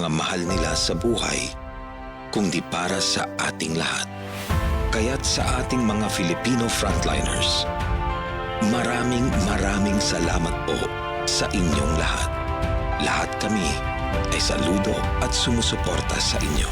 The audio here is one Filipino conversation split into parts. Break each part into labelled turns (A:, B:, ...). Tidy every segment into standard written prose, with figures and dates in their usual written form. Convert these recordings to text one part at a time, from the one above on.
A: mga mahal nila sa buhay, kundi para sa ating lahat. Kaya't sa ating mga Filipino frontliners, maraming salamat po sa inyong lahat. Lahat kami ay saludo at sumusuporta sa inyo.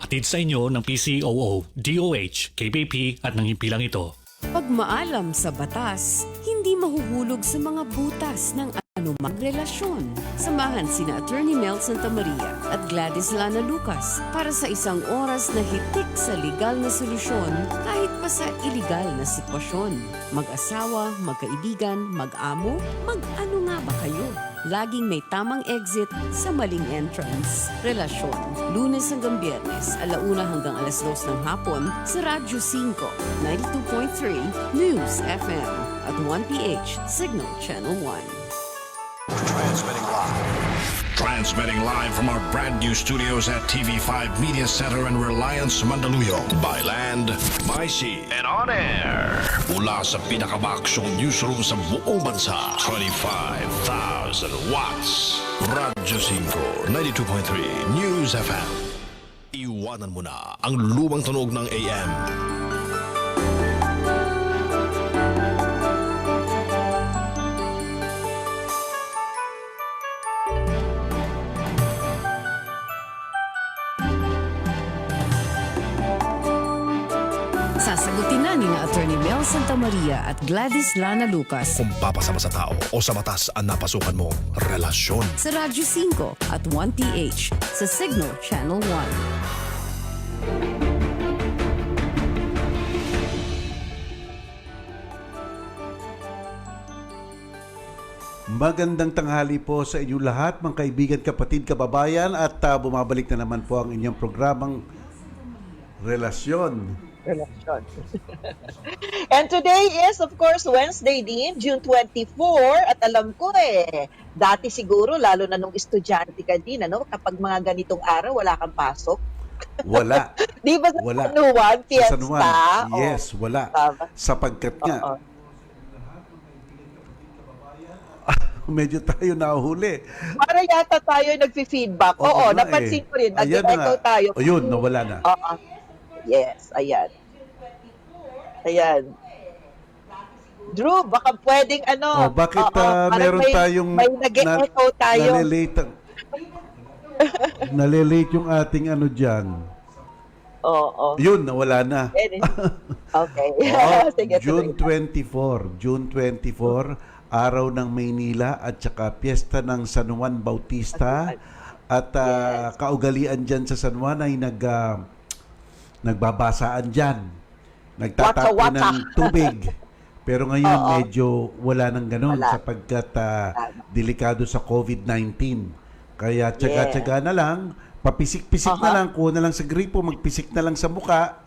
B: Hatid sa inyo ng PCOO, DOH, KBP at ng himpilang ito.
C: Pagmaalam sa batas, hindi mahuhulog sa mga butas ng anumang relasyon. Samahan sina Attorney Mel Santamaria at Gladys Lana Lucas para sa isang oras na hitik sa legal na solusyon kahit pa sa iligal na sitwasyon. Mag-asawa, magkaibigan, mag-amo, mag-ano nga ba kayo? Laging may tamang exit sa maling entrance. Relasyon. Lunes hanggang Biyernes, 1:00 hanggang 2:00 ng hapon sa Radyo 5, 92.3 News FM at 1PH Signal Channel 1.
D: Transmitting live from our brand new studios at TV5 Media Center and Reliance Mandaluyong. By land, by sea, and on air. Mula sa pinakabaksyong newsroom sa buong bansa. 25,000 watts. Radyo 5, 92.3 News FM. Iwanan mo na ang lumang tunog ng AM.
C: Sasagutin na ni Attorney Mel Santamaria at Gladys Lana Lucas
D: Kung papasama sa tao o sa batas ang napasukan mong relasyon.
C: sa Radyo 5 at 1PH sa Signal Channel 1.
E: Magandang tanghali po sa inyong lahat, mga kaibigan, kapatid, kababayan, at bumabalik na naman po ang inyong programang Relasyon.
F: And today is, of course, Wednesday din, June 24. At alam ko dati siguro, lalo na nung estudyante ka din, kapag mga ganitong araw, wala kang pasok.
E: Wala.
F: Di ba sa
E: Wala.
F: San Juan,
E: Sa
F: fiesta?
E: San Juan. Yes, wala.
F: Tama.
E: Sapagkat nga,
F: Oo.
E: medyo tayo nahuhuli.
F: Para yata tayo nagfi-feedback. Oo,
E: nga
F: napansin ko rin.
E: Ayan na nga.
F: Nag-echo tayo.
E: O yun, nawala na.
F: Oo. Yes, ayan. Ayan. Drew, baka pwedeng
E: Bakit
F: parang
E: meron tayong
F: may nag-echo tayo.
E: Nalilate yung ating dyan.
F: Oo.
E: Yun, nawala na.
F: Okay. Sige,
E: June
F: tuloy.
E: 24, araw ng Maynila at saka piyesta ng San Juan Bautista. At kaugalian dyan sa San Juan ay nagbabasaan dyan. Nagtatapo
F: Waka-waka.
E: ng tubig. Pero ngayon
F: Oo.
E: medyo wala nang ganun
F: Wala.
E: sapagkat delikado sa COVID-19. Kaya tsaga-tsaga na lang, papisik-pisik na lang, kuha na lang sa gripo, magpisik na lang sa muka.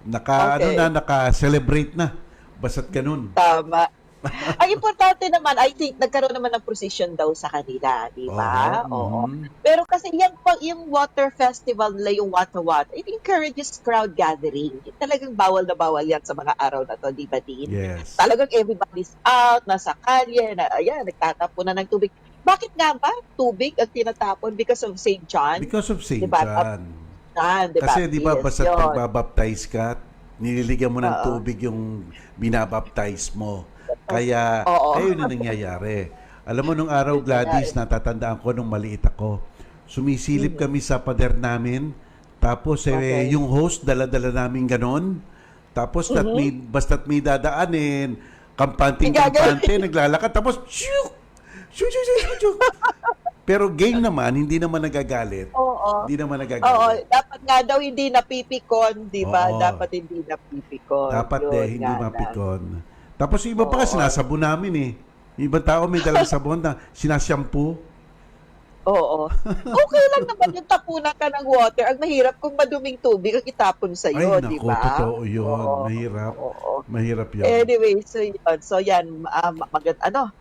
F: Okay.
E: Naka-celebrate na. Basta't ganun.
F: Tama. Ang importante naman, I think, nagkaroon naman ng procession daw sa kanila, di ba?
E: Oo.
F: Oo. Pero kasi yung water festival nila, yung Wata-Wata, it encourages crowd gathering. Talagang bawal na bawal yan sa mga araw na to, di ba, Dean?
E: Yes.
F: Talagang everybody's out, nasa kalye, nagtatapon na ng tubig. Bakit nga ba tubig ang tinatapon? Because of St. John?
E: Because of St.
F: Diba?
E: John.
F: Diba?
E: Kasi di ba
F: Yes,
E: basta
F: yun.
E: pagbabaptize ka, nililigan mo ng
F: Oo.
E: tubig yung binabaptize mo. Kaya,
F: Oo.
E: ayun ang nangyayari. Alam mo, nung araw, Gladys, natatandaan ko nung maliit ako. Sumisilip kami sa pader namin. Tapos,
F: Okay.
E: yung host, dala-dala namin ganon. Tapos, basta't may dadaanin, kampante, naglalakad. Tapos, shoo! Shoo, shoo, shoo, shoo. Pero game naman, hindi naman nagagalit.
F: Oo.
E: Hindi naman
F: Oo,
E: nagagalit.
F: dapat nga daw hindi napipikon, di ba?
E: Oo.
F: Dapat hindi napipikon.
E: Dapat
F: Yun
E: hindi
F: nga lang.
E: mapikon. Tapos yung iba pa nga, sinasabon namin eh. Yung ibang tao may dalang sabon na sinashampoo.
F: Oo. Okay lang naman yung tapunan ka ng water. Ang mahirap kung maduming tubig ang itapon
E: Ay,
F: sa'yo, di
E: naku,
F: ba?
E: totoo yun.
F: Oo.
E: Mahirap.
F: Oo.
E: Mahirap yun.
F: Anyway, so yun. So yan,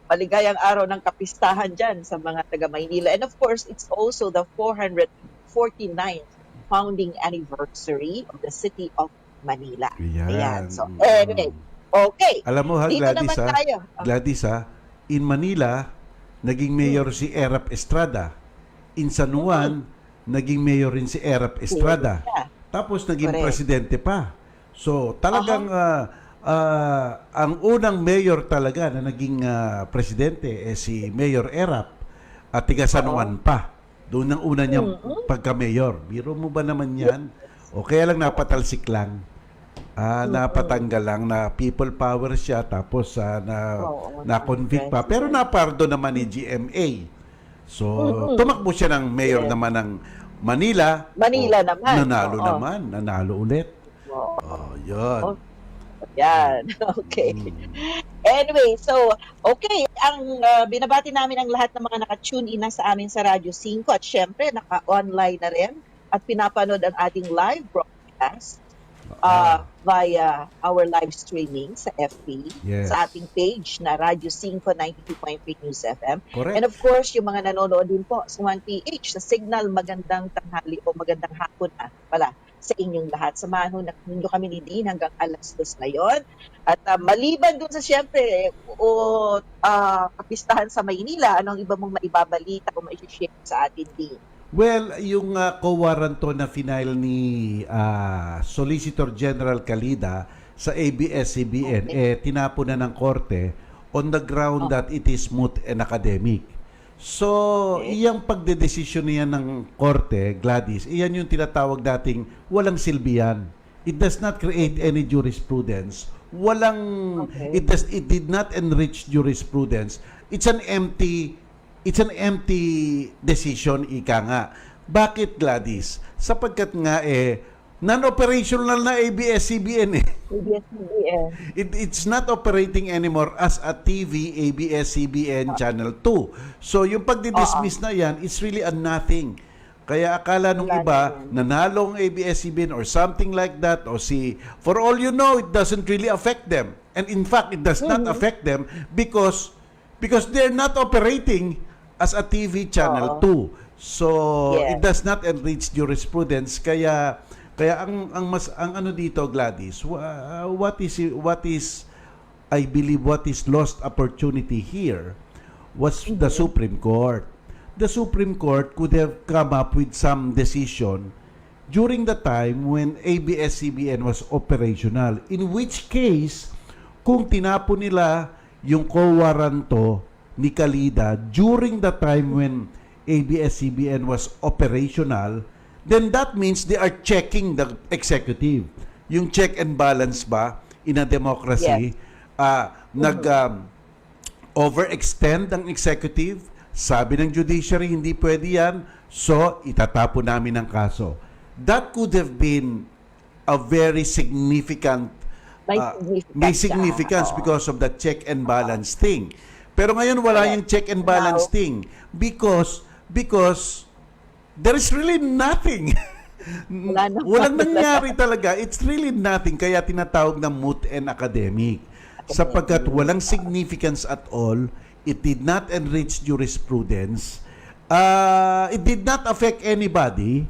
F: maligayang araw ng kapistahan dyan sa mga taga Maynila. And of course, it's also the 449th founding anniversary of the city of Manila.
E: Ayan.
F: So anyway, okay.
E: Alam mo ha,
F: Dito
E: Gladys
F: naman
E: ha,
F: tayo.
E: Gladys ha, in Manila, naging mayor si Erap Estrada. in San Juan, naging mayor rin si Erap Estrada.
F: Yeah.
E: Tapos naging
F: Correct.
E: presidente pa. So talagang ang unang mayor talaga na naging presidente si Mayor Erap at tiga San Juan pa. Doon ang una niyang pagka-mayor. Biro mo ba naman yan? O kaya lang napatalsik lang. Napatanggal lang na people power siya tapos na-convict pa. Pero napardo naman ni GMA. So, tumakbo siya ng mayor naman ng Manila.
F: Manila naman.
E: Nanalo ulit. Yun.
F: Yan. Okay. Anyway, so, okay. Ang binabati namin ang lahat ng mga naka-tune in na sa amin sa Radyo 5 at syempre, naka-online na rin at pinapanood ang ating live broadcast via our live streaming sa FB,
E: Yes.
F: sa ating page na Radyo 5 92.3 News FM.
E: Correct.
F: And of course, yung mga nanonood din po sa 1PH, sa Signal, magandang tanghali o magandang hapon na pala sa inyong lahat. Samahan ho ninyo kami ni Dean hanggang alas 2 ngayon. At maliban dun sa siyempre kapistahan sa Maynila, anong iba mong maibabalita o mai-share sa atin, Dean?
E: Well, yung co-warranto na final ni Solicitor General Calida sa ABS-CBN, tinapo na ng korte on the ground that it is moot and academic. So, iyang pagdedesisyon niya ng korte, Gladys, iyan yung tinatawag dating walang silbihan. It does not create any jurisprudence. It did not enrich jurisprudence. It's an empty decision, ika nga. Bakit, Gladys? Sapagkat nga non-operational na ABS-CBN
F: ABS-CBN.
E: It's not operating anymore as a TV, ABS-CBN Channel 2. So, yung pagdi-dismiss na yan, it's really a nothing. Kaya akala nung iba, nanalo ang ABS-CBN or something like that, o for all you know, it doesn't really affect them. And in fact, it does not affect them because they're not operating as a TV Channel 2. So, it does not enrich jurisprudence. Kaya ang ano dito, Gladys, what is I believe what is lost opportunity here was the Supreme Court. The Supreme Court could have come up with some decision during the time when ABS-CBN was operational. In which case, kung tinapo nila yung co-warranto ni Calida during the time when ABS-CBN was operational, then that means they are checking the executive. Yung check and balance ba in a democracy, overextend ang executive, sabi ng judiciary, hindi pwede yan, so itatapo namin ang kaso. That could have been a very significant, may significance because of the check and balance thing. Pero ngayon wala yung check and balance thing because there is really nothing. Walang nangyari talaga. It's really nothing. Kaya tinatawag na moot and academic. Sapagkat walang significance at all. It did not enrich jurisprudence. It did not affect anybody,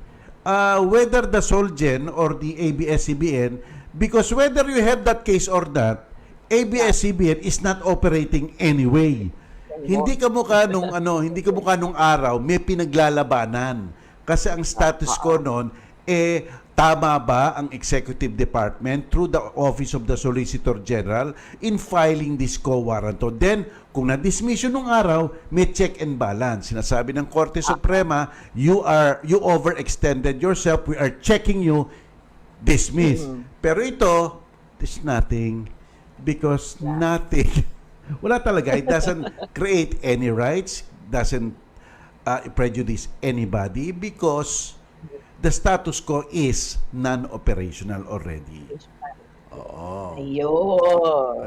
E: whether the Solgen or the ABS-CBN, because whether you have that case or not, ABS-CBN is not operating anyway. Hindi ka mukha nung araw may pinaglalabanan. Kasi ang status ko noon, tama ba ang Executive Department through the Office of the Solicitor General in filing this co-warranto? Then, kung na-dismiss yun nung araw, may check and balance. Sinasabi ng Korte Suprema, you overextended yourself, we are checking you, dismiss. Pero ito, there's nothing. Because nothing. Wala talaga. It doesn't create any rights, doesn't prejudice anybody because the status quo is non-operational already. Oo.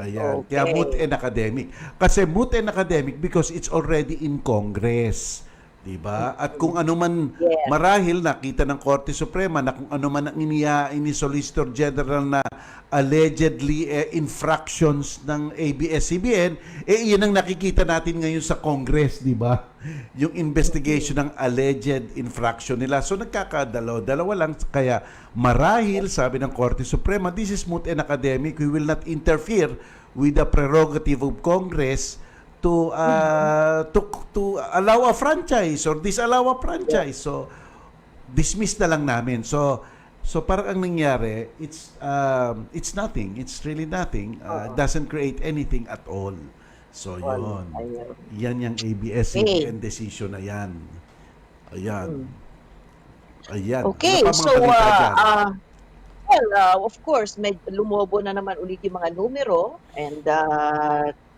E: Ayan.
F: Okay.
E: Kaya moot and academic. Kasi moot and academic because it's already in Congress. Diba? At kung ano man, marahil nakita ng Korte Suprema na kung ano man ang inihain ni Solicitor General na allegedly infractions ng ABS-CBN, iyan ang nakikita natin ngayon sa Congress, diba? Yung investigation ng alleged infraction nila. So nagkakadalaw-dalawa lang. Kaya marahil, sabi ng Korte Suprema, this is moot and academic. We will not interfere with the prerogative of Congress to allow a franchise or disallow a franchise. So dismiss na lang namin. So parang ang nangyari, it's nothing. It's really nothing. Doesn't create anything at all. So yun. Yan yung ABS-CBN decision na yan. Ayan. Ayan.
F: Okay,
E: Ano pa mga
F: so
E: balita dyan?
F: of course, may lumobo na naman ulit yung mga numero and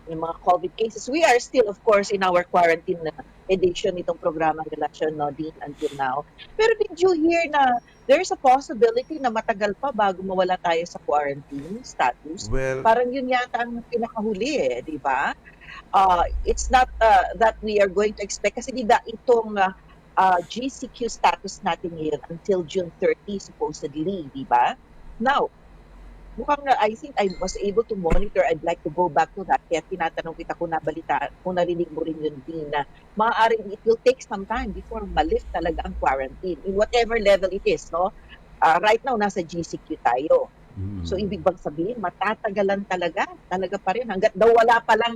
F: yung mga COVID cases. We are still, of course, in our quarantine edition itong programang Relasyon, no, Dean, until now. Pero did you hear na there's a possibility na matagal pa bago mawala tayo sa quarantine status?
E: Well,
F: Parang yun yata ang pinakahuli, di ba? It's not that we are going to expect kasi di ba itong GCQ status natin ngayon until June 30 supposedly, di ba? Now, mukhang I think I was able to monitor. I'd like to go back to that. Kaya tinatanong kita kung nabalita, kung narinig mo rin yun din na maaaring it will take some time before malift talaga ang quarantine in whatever level it is, no? Right now, nasa GCQ tayo. So, ibig bang sabihin, matatagalan talaga pa rin. Hanggat daw wala palang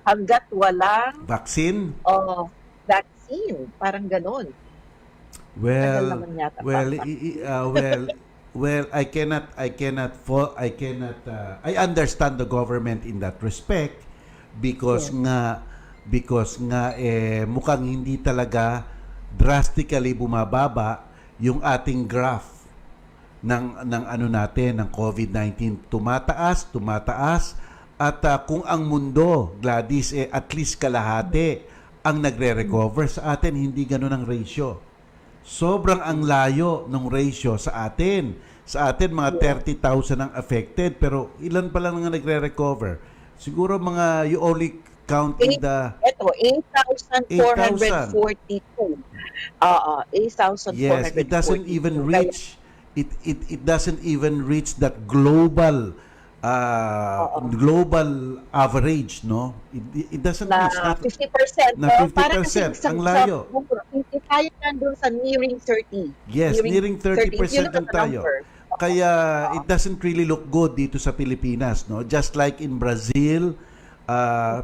F: hanggat walang
E: vaccine?
F: Vaccine. Parang ganon. Tagal naman yata.
E: I understand the government in that respect because mukhang hindi talaga drastically bumababa yung ating graph ng ng COVID-19. Tumataas at kung ang mundo, Gladys, at least kalahati ang nagre-recover, sa atin hindi ganun ang ratio. Sobrang ang layo ng ratio sa atin. Sa atin, mga 30,000 ang affected, pero ilan pa lang nga nagre-recover? Siguro you only count in the...
F: Ito, 8,442. 8,442.
E: Yes, it doesn't even reach... It doesn't even reach that global average, no? It doesn't reach that.
F: 50%.
E: Na 50%, ang layo.
F: Tayo nandun sa nearing 30.
E: Yes, nearing 30% lang tayo. Kaya it doesn't really look good dito sa Pilipinas, no? Just like in Brazil,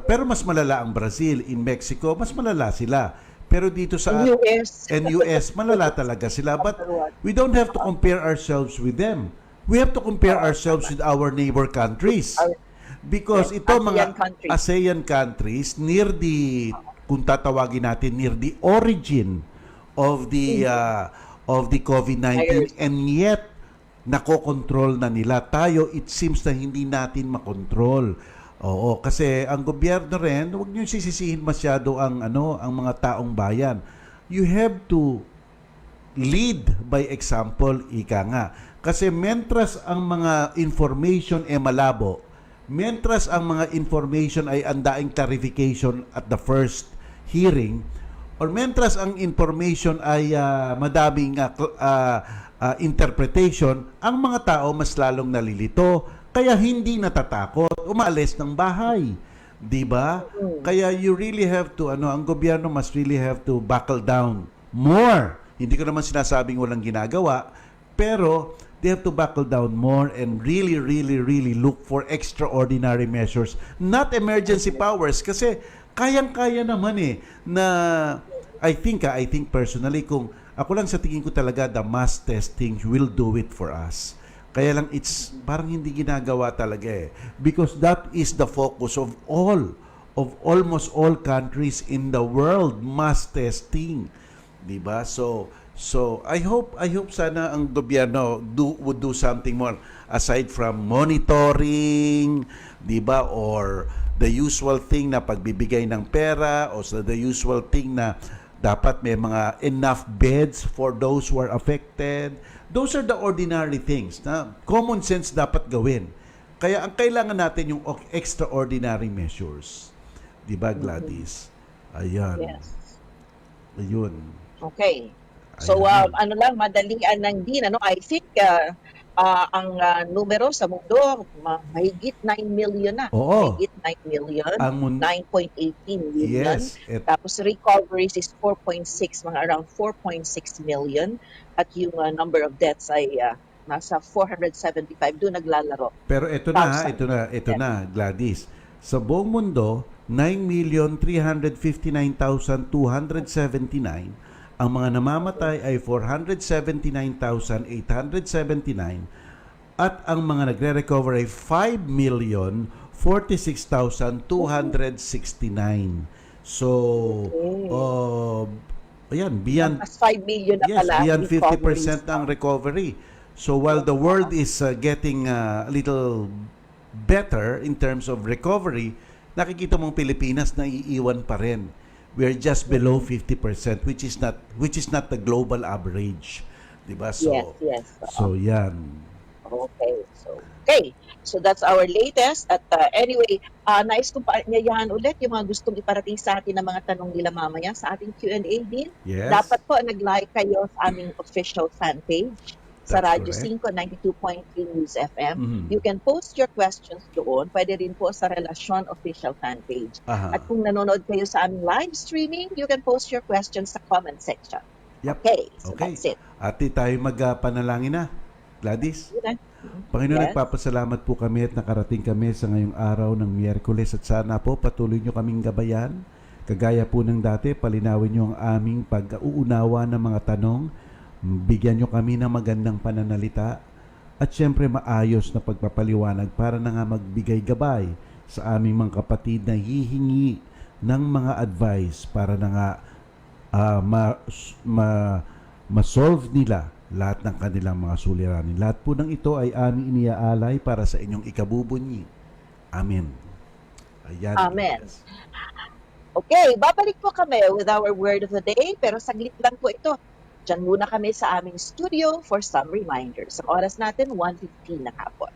E: pero mas malala ang Brazil. In Mexico, mas malala sila. Pero dito sa US, malala talaga sila. But we don't have to compare ourselves with them. We have to compare ourselves with our neighbor countries. Because ito mga ASEAN countries, near the, kung tatawagin natin, near the origin of the COVID-19, and yet nakokontrol na nila. Tayo, it seems na hindi natin makontrol. Oo, kasi ang gobyerno rin, huwag niyo sisisihin masyado ang mga taong bayan. You have to lead by example, ika nga. Kasi mentras ang mga information malabo, mentras ang mga information ay andaing clarification at the first hearing, or mentras ang information ay madaming interpretation, ang mga tao mas lalong nalilito. Kaya hindi natatakot umalis ng bahay. 'Di ba? Kaya you really have to ang gobyerno must really have to buckle down more. Hindi ko naman sinasabing walang ginagawa, pero they have to buckle down more and really look for extraordinary measures, not emergency powers, kasi kayang-kaya naman na I think personally, kung ako lang sa tingin ko talaga, the mass testing will do it for us. Kaya lang it's parang hindi ginagawa talaga because that is the focus of almost all countries in the world, mass testing, 'di ba? So I hope sana ang gobyerno would do something more aside from monitoring, 'di ba, or the usual thing na pagbibigay ng pera, o the usual thing na dapat may mga enough beds for those who are affected. Those are the ordinary things na common sense dapat gawin. Kaya ang kailangan natin yung extraordinary measures. 'Di ba, Gladys? Ayan.
F: Yes.
E: Ayun.
F: Okay. So, madalian ng din. I think ang numero sa mundo, mahigit 9 million na.
E: Oo.
F: Mahigit 9 million. 9.18 million.
E: Yes.
F: Tapos recoveries is 4.6, mga around 4.6 million. At yung number of deaths ay nasa 475. Doon naglalaro.
E: Pero ito na, Gladys. Sa buong mundo, 9,359,279. Ang mga namamatay ay 479,879 at ang mga nagre-recover ay 5,046,269. So, ayan, beyond
F: Mas 5 million na
E: yes,
F: pala.
E: beyond
F: recoveries.
E: 50% ang recovery. So while the world is getting a little better in terms of recovery, nakikita mong Pilipinas na iiwan pa rin. We're just below 50%, which is not the global average. 'Di ba? So
F: Yes.
E: so yan.
F: Okay. So that's our latest. At anyway, nais kong paanyayahan ulit yung mga gustong iparating sa atin ng mga tanong nila mamaya sa ating Q&A din.
E: Yes.
F: Dapat po nag-like kayo sa aming official fan page sa
E: That's
F: Radyo
E: correct.
F: 5 92.3 News FM.
E: Mhm.
F: You can post your questions doon. Pwede rin po sa Relasyon official fan page.
E: Aha.
F: At kung nanonood kayo sa aming live streaming, you can post your questions sa comment section.
E: Yep.
F: Okay, so
E: Okay.
F: that's it.
E: Ate, tayo magpanalangin na. Gladys?
F: Yun na.
E: Panginoon,
F: Yes.
E: nagpapasalamat po kami at nakarating kami sa ngayong araw ng Miyerkules at sana po patuloy nyo kaming gabayan. Kagaya po ng dati, palinawin nyo ang aming pag-uunawa ng mga tanong, bigyan nyo kami ng magandang pananalita at syempre maayos na pagpapaliwanag para na nga magbigay gabay sa aming mga kapatid na hihingi ng mga advice para na nga ma-solve nila lahat ng kanilang mga suliranin. Lahat po ng ito ay aming iniaalay para sa inyong ikabubunyi. Amen. Ayan.
F: Amen. Okay, babalik po kami with our word of the day, pero saglit lang po ito. Diyan muna kami sa aming studio for some reminders. Ang oras natin, 1:15 na hapon.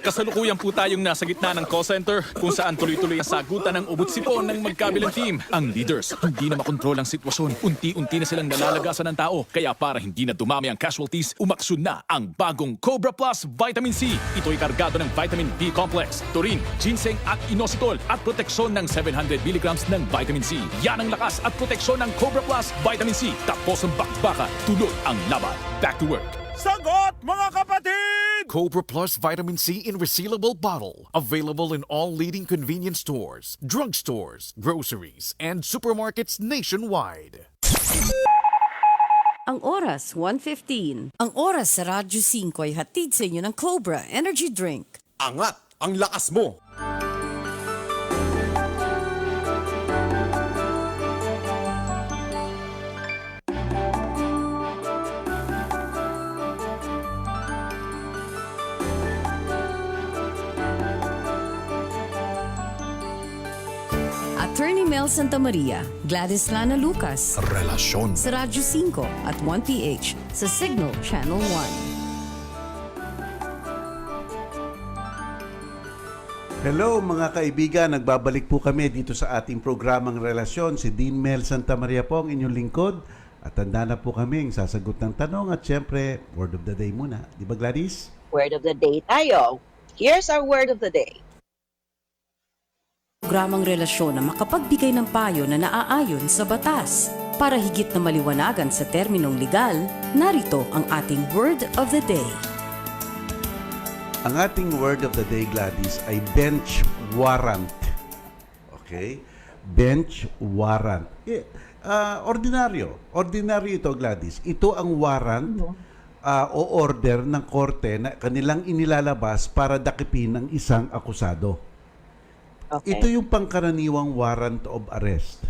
G: Kasalukuyan po tayong nasa gitna ng call center kung saan tuloy-tuloy ang sagutan ng ubot-sipon ng magkabilang team. Ang leaders, hindi na makontrol ang sitwasyon. Unti-unti na silang nalalagasan ng tao. Kaya para hindi na dumami ang casualties, umaksyon na ang bagong Cobra Plus Vitamin C. Ito'y kargado ng Vitamin B Complex, Taurine, Ginseng at Inositol at proteksyon ng 700 mg ng Vitamin C. Yan ang lakas at proteksyon ng Cobra Plus Vitamin C. Tapos ang bakbakan, tuloy ang laban. Back to work.
H: Sagot, mga kapatid!
I: Cobra Plus Vitamin C in resealable bottle. Available in all leading convenience stores, drugstores, groceries, and supermarkets nationwide.
C: Ang oras, 1:15. Ang oras sa Radyo 5 ay hatid sa inyo ng Cobra Energy Drink.
H: Angat ang lakas mo!
C: Attorney Mel Santa Maria, Gladys Lana Lucas,
D: Relasyon.
C: sa Radyo 5 at 1PH sa Signal Channel 1.
E: Hello mga kaibigan, nagbabalik po kami dito sa ating programang Relasyon. Si Dean Mel Santa Maria po ang inyong lingkod. At tanda na po kami ang sasagot ng tanong at syempre, word of the day muna. Di ba Gladys?
F: Word of the day tayo. Here's our word of the day.
C: Programang relasyon na makapagbigay ng payo na naaayon sa batas. Para higit na maliwanagan sa terminong legal, narito ang ating word of the day.
E: Ang ating word of the day, Gladys, ay bench warrant. Okay? Bench warrant. Ordinaryo. Ordinaryo ito, Gladys. Ito ang warrant o order ng korte na kanilang inilalabas para dakipin ang isang akusado.
F: Okay.
E: Ito yung pangkaraniwang warrant of arrest.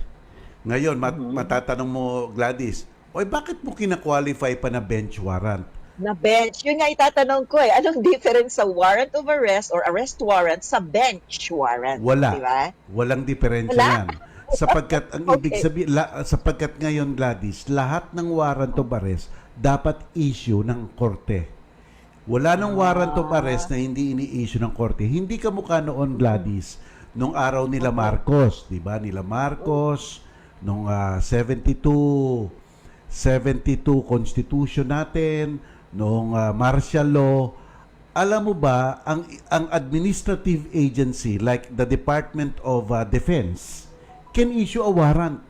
E: Ngayon, matatanong mo, Gladys, oy, bakit mo kina-qualify pa na bench warrant?
F: Na bench. Yun nga itatanong ko eh. Anong difference sa warrant of arrest or arrest warrant sa bench warrant?
E: Wala.
F: Diba?
E: Walang diferensya
F: Wala?
E: yan. Sapagkat ang
F: Okay.
E: ibig sabihin, sapagkat ngayon, Gladys, lahat ng warrant of arrest dapat issue ng korte. Wala nang warrant of arrest na hindi ini-issue ng korte. Hindi ka mukha noon, Gladys, nung araw nila Marcos, 'di ba? Nila Marcos nung 72 constitution natin, nung martial law. Alam mo ba ang administrative agency like the Department of Defense can issue a warrant.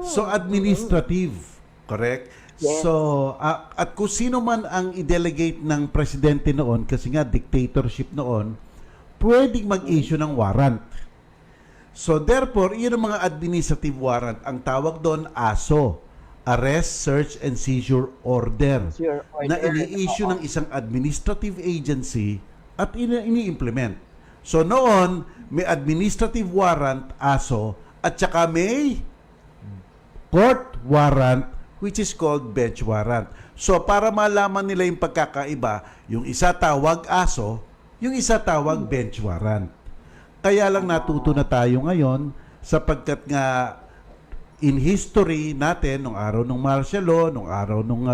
E: So administrative, correct?
F: Yes.
E: So, at kung sino man ang i-delegate ng presidente noon, kasi nga dictatorship noon, pwedeng mag-issue ng warrant. So, therefore, yun ang mga administrative warrant. Ang tawag doon, ASO, Arrest, Search, and Seizure Order,
F: Seizure order.
E: na ini-issue
F: Oo.
E: ng isang administrative agency at ini-implement. So, noon, may administrative warrant, ASO, at saka may court warrant, which is called bench warrant. So, para malaman nila yung pagkakaiba, yung isa tawag ASO, yung isa tawag bench warrant. Kaya lang natuto na tayo ngayon sapagkat nga in history natin, nung araw ng martial law, nung araw nung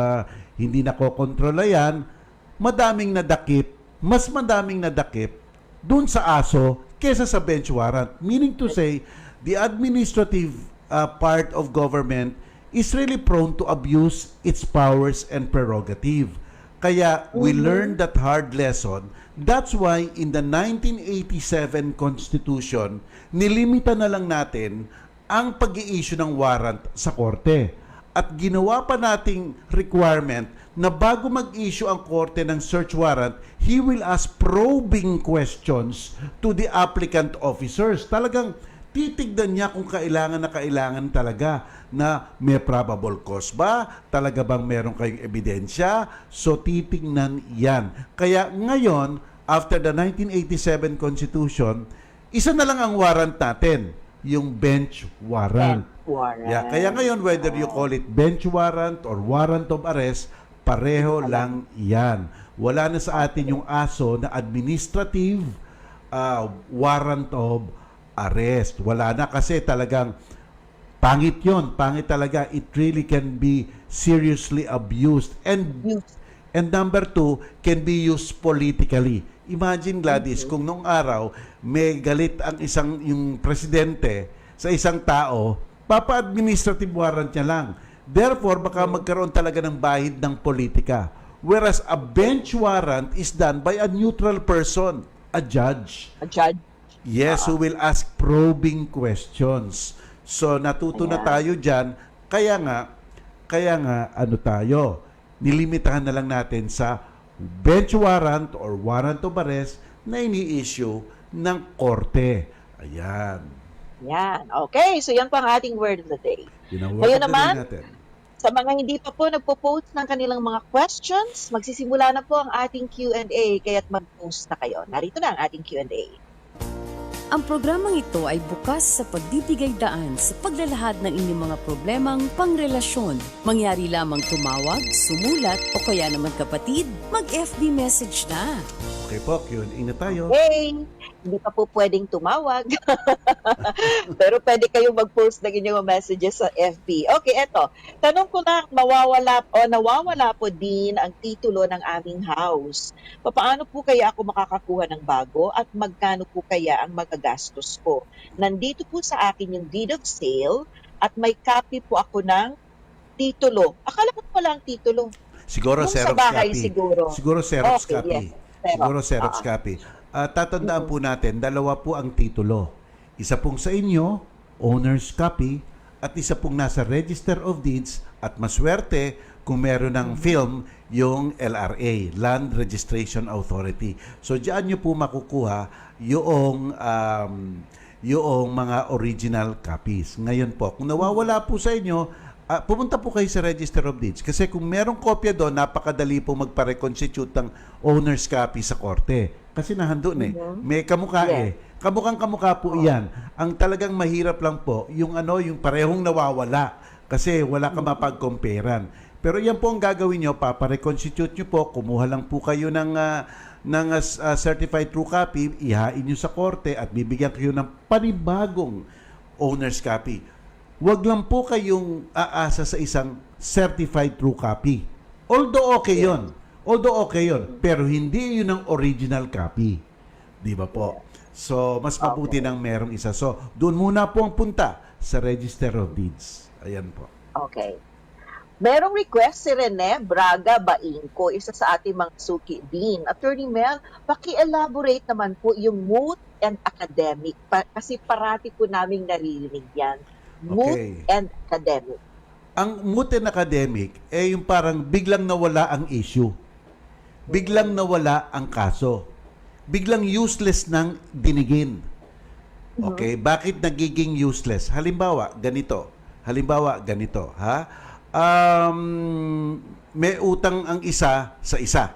E: hindi nakokontrola yan, mas madaming nadakip dun sa ASO kesa sa bench warrant. Meaning to say, the administrative part of government is really prone to abuse its powers and prerogative. Kaya we learned that hard lesson. That's why in the 1987 Constitution, nilimita na lang natin ang pag-i-issue ng warrant sa korte. At ginawa pa nating requirement na bago mag-issue ang korte ng search warrant, he will ask probing questions to the applicant officers. Talagang titignan niya kung kailangan talaga na may probable cause ba? Talaga bang meron kayong ebidensya? So, titignan yan. Kaya ngayon, after the 1987 Constitution, isa na lang ang warrant natin, yung bench warrant.
F: Warrant.
E: Yeah, kaya ngayon, whether you call it bench warrant or warrant of arrest, pareho lang yan. Wala na sa atin yung ASO na administrative warrant of arrest. Wala na kasi talagang pangit yun. Pangit talaga. It really can be seriously abused. And number two, can be used politically. Imagine, Gladys, kung nung araw may galit ang yung presidente sa isang tao, papa-administrative warrant niya lang. Therefore, baka magkaroon talaga ng bahid ng politika. Whereas a bench warrant is done by a neutral person, a judge.
F: A judge.
E: Yes, who will ask probing questions. So, natuto na tayo dyan. Kaya nga, nilimitahan na lang natin sa bench warrant or warrant of arrest na ini-issue ng korte. Ayan.
F: Yan. Okay, so yan pa ang ating word of the day. Ngayon naman, sa mga hindi pa po nagpo-post ng kanilang mga questions, magsisimula na po ang ating Q&A, kaya't mag-post na kayo. Narito na ang ating Q&A.
C: Ang programang ito ay bukas sa pagbibigay daan sa paglalahad ng inyong mga problemang pangrelasyon. Mangyari lamang tumawag, sumulat o kaya naman kapatid, mag-FB message na.
E: Okay po, Q&A na tayo.
F: Hey! Hindi pa po pwedeng tumawag. Pero pwede kayong mag-post ng inyong messages sa FB. Okay, eto. Tanong ko na, nawawala po din ang titulo ng aming house. Paano po kaya ako makakakuha ng bago at magkano po kaya ang magagastos ko? Nandito po sa akin yung deed of sale at may copy po ako ng titulo. Akala ko wala ang titulo.
E: Siguro
F: Kung
E: Xerox
F: sa bahay,
E: copy.
F: siguro.
E: Xerox
F: Okay,
E: copy.
F: yes. Xerox.
E: Siguro Xerox copy. Tatandaan po natin, dalawa po ang titulo. Isa pong sa inyo, owner's copy, at isa pong nasa Register of Deeds, at maswerte kung meron ng film, yung LRA, Land Registration Authority. So, diyan nyo po makukuha yung mga original copies. Ngayon po, kung nawawala po sa inyo, pumunta po kayo sa Register of Deeds. Kasi kung merong kopya doon, napakadali po magpa-reconstitute ng owner's copy sa korte. Kasi nahandun May kamukha Kamukhang-kamukha po iyan. Ang talagang mahirap lang po, yung parehong nawawala. Kasi wala ka mapag-comparean. Pero yan po ang gagawin nyo, papa-reconstitute nyo po, kumuha lang po kayo ng certified true copy, ihain nyo sa korte at bibigyan kayo ng panibagong owner's copy. Huwag lang po kayong aasa sa isang certified true copy. Although okay yun. Pero hindi yun ang original copy. Di ba po? So, mas mabuti nang merong isa. So, doon muna po ang punta sa Register of Deeds. Ayan po.
F: Okay. Merong request si Rene Braga Baingco, isa sa ating mga suki din. Attorney Mel, paki-elaborate naman po yung moot and academic. Kasi parati po naming naririnig yan. Moot and academic.
E: Ang moot and academic, yung parang biglang nawala ang issue. Biglang nawala ang kaso. Biglang useless nang dinigin. Okay, bakit nagiging useless? Halimbawa, ganito. Ha? May utang ang isa sa isa.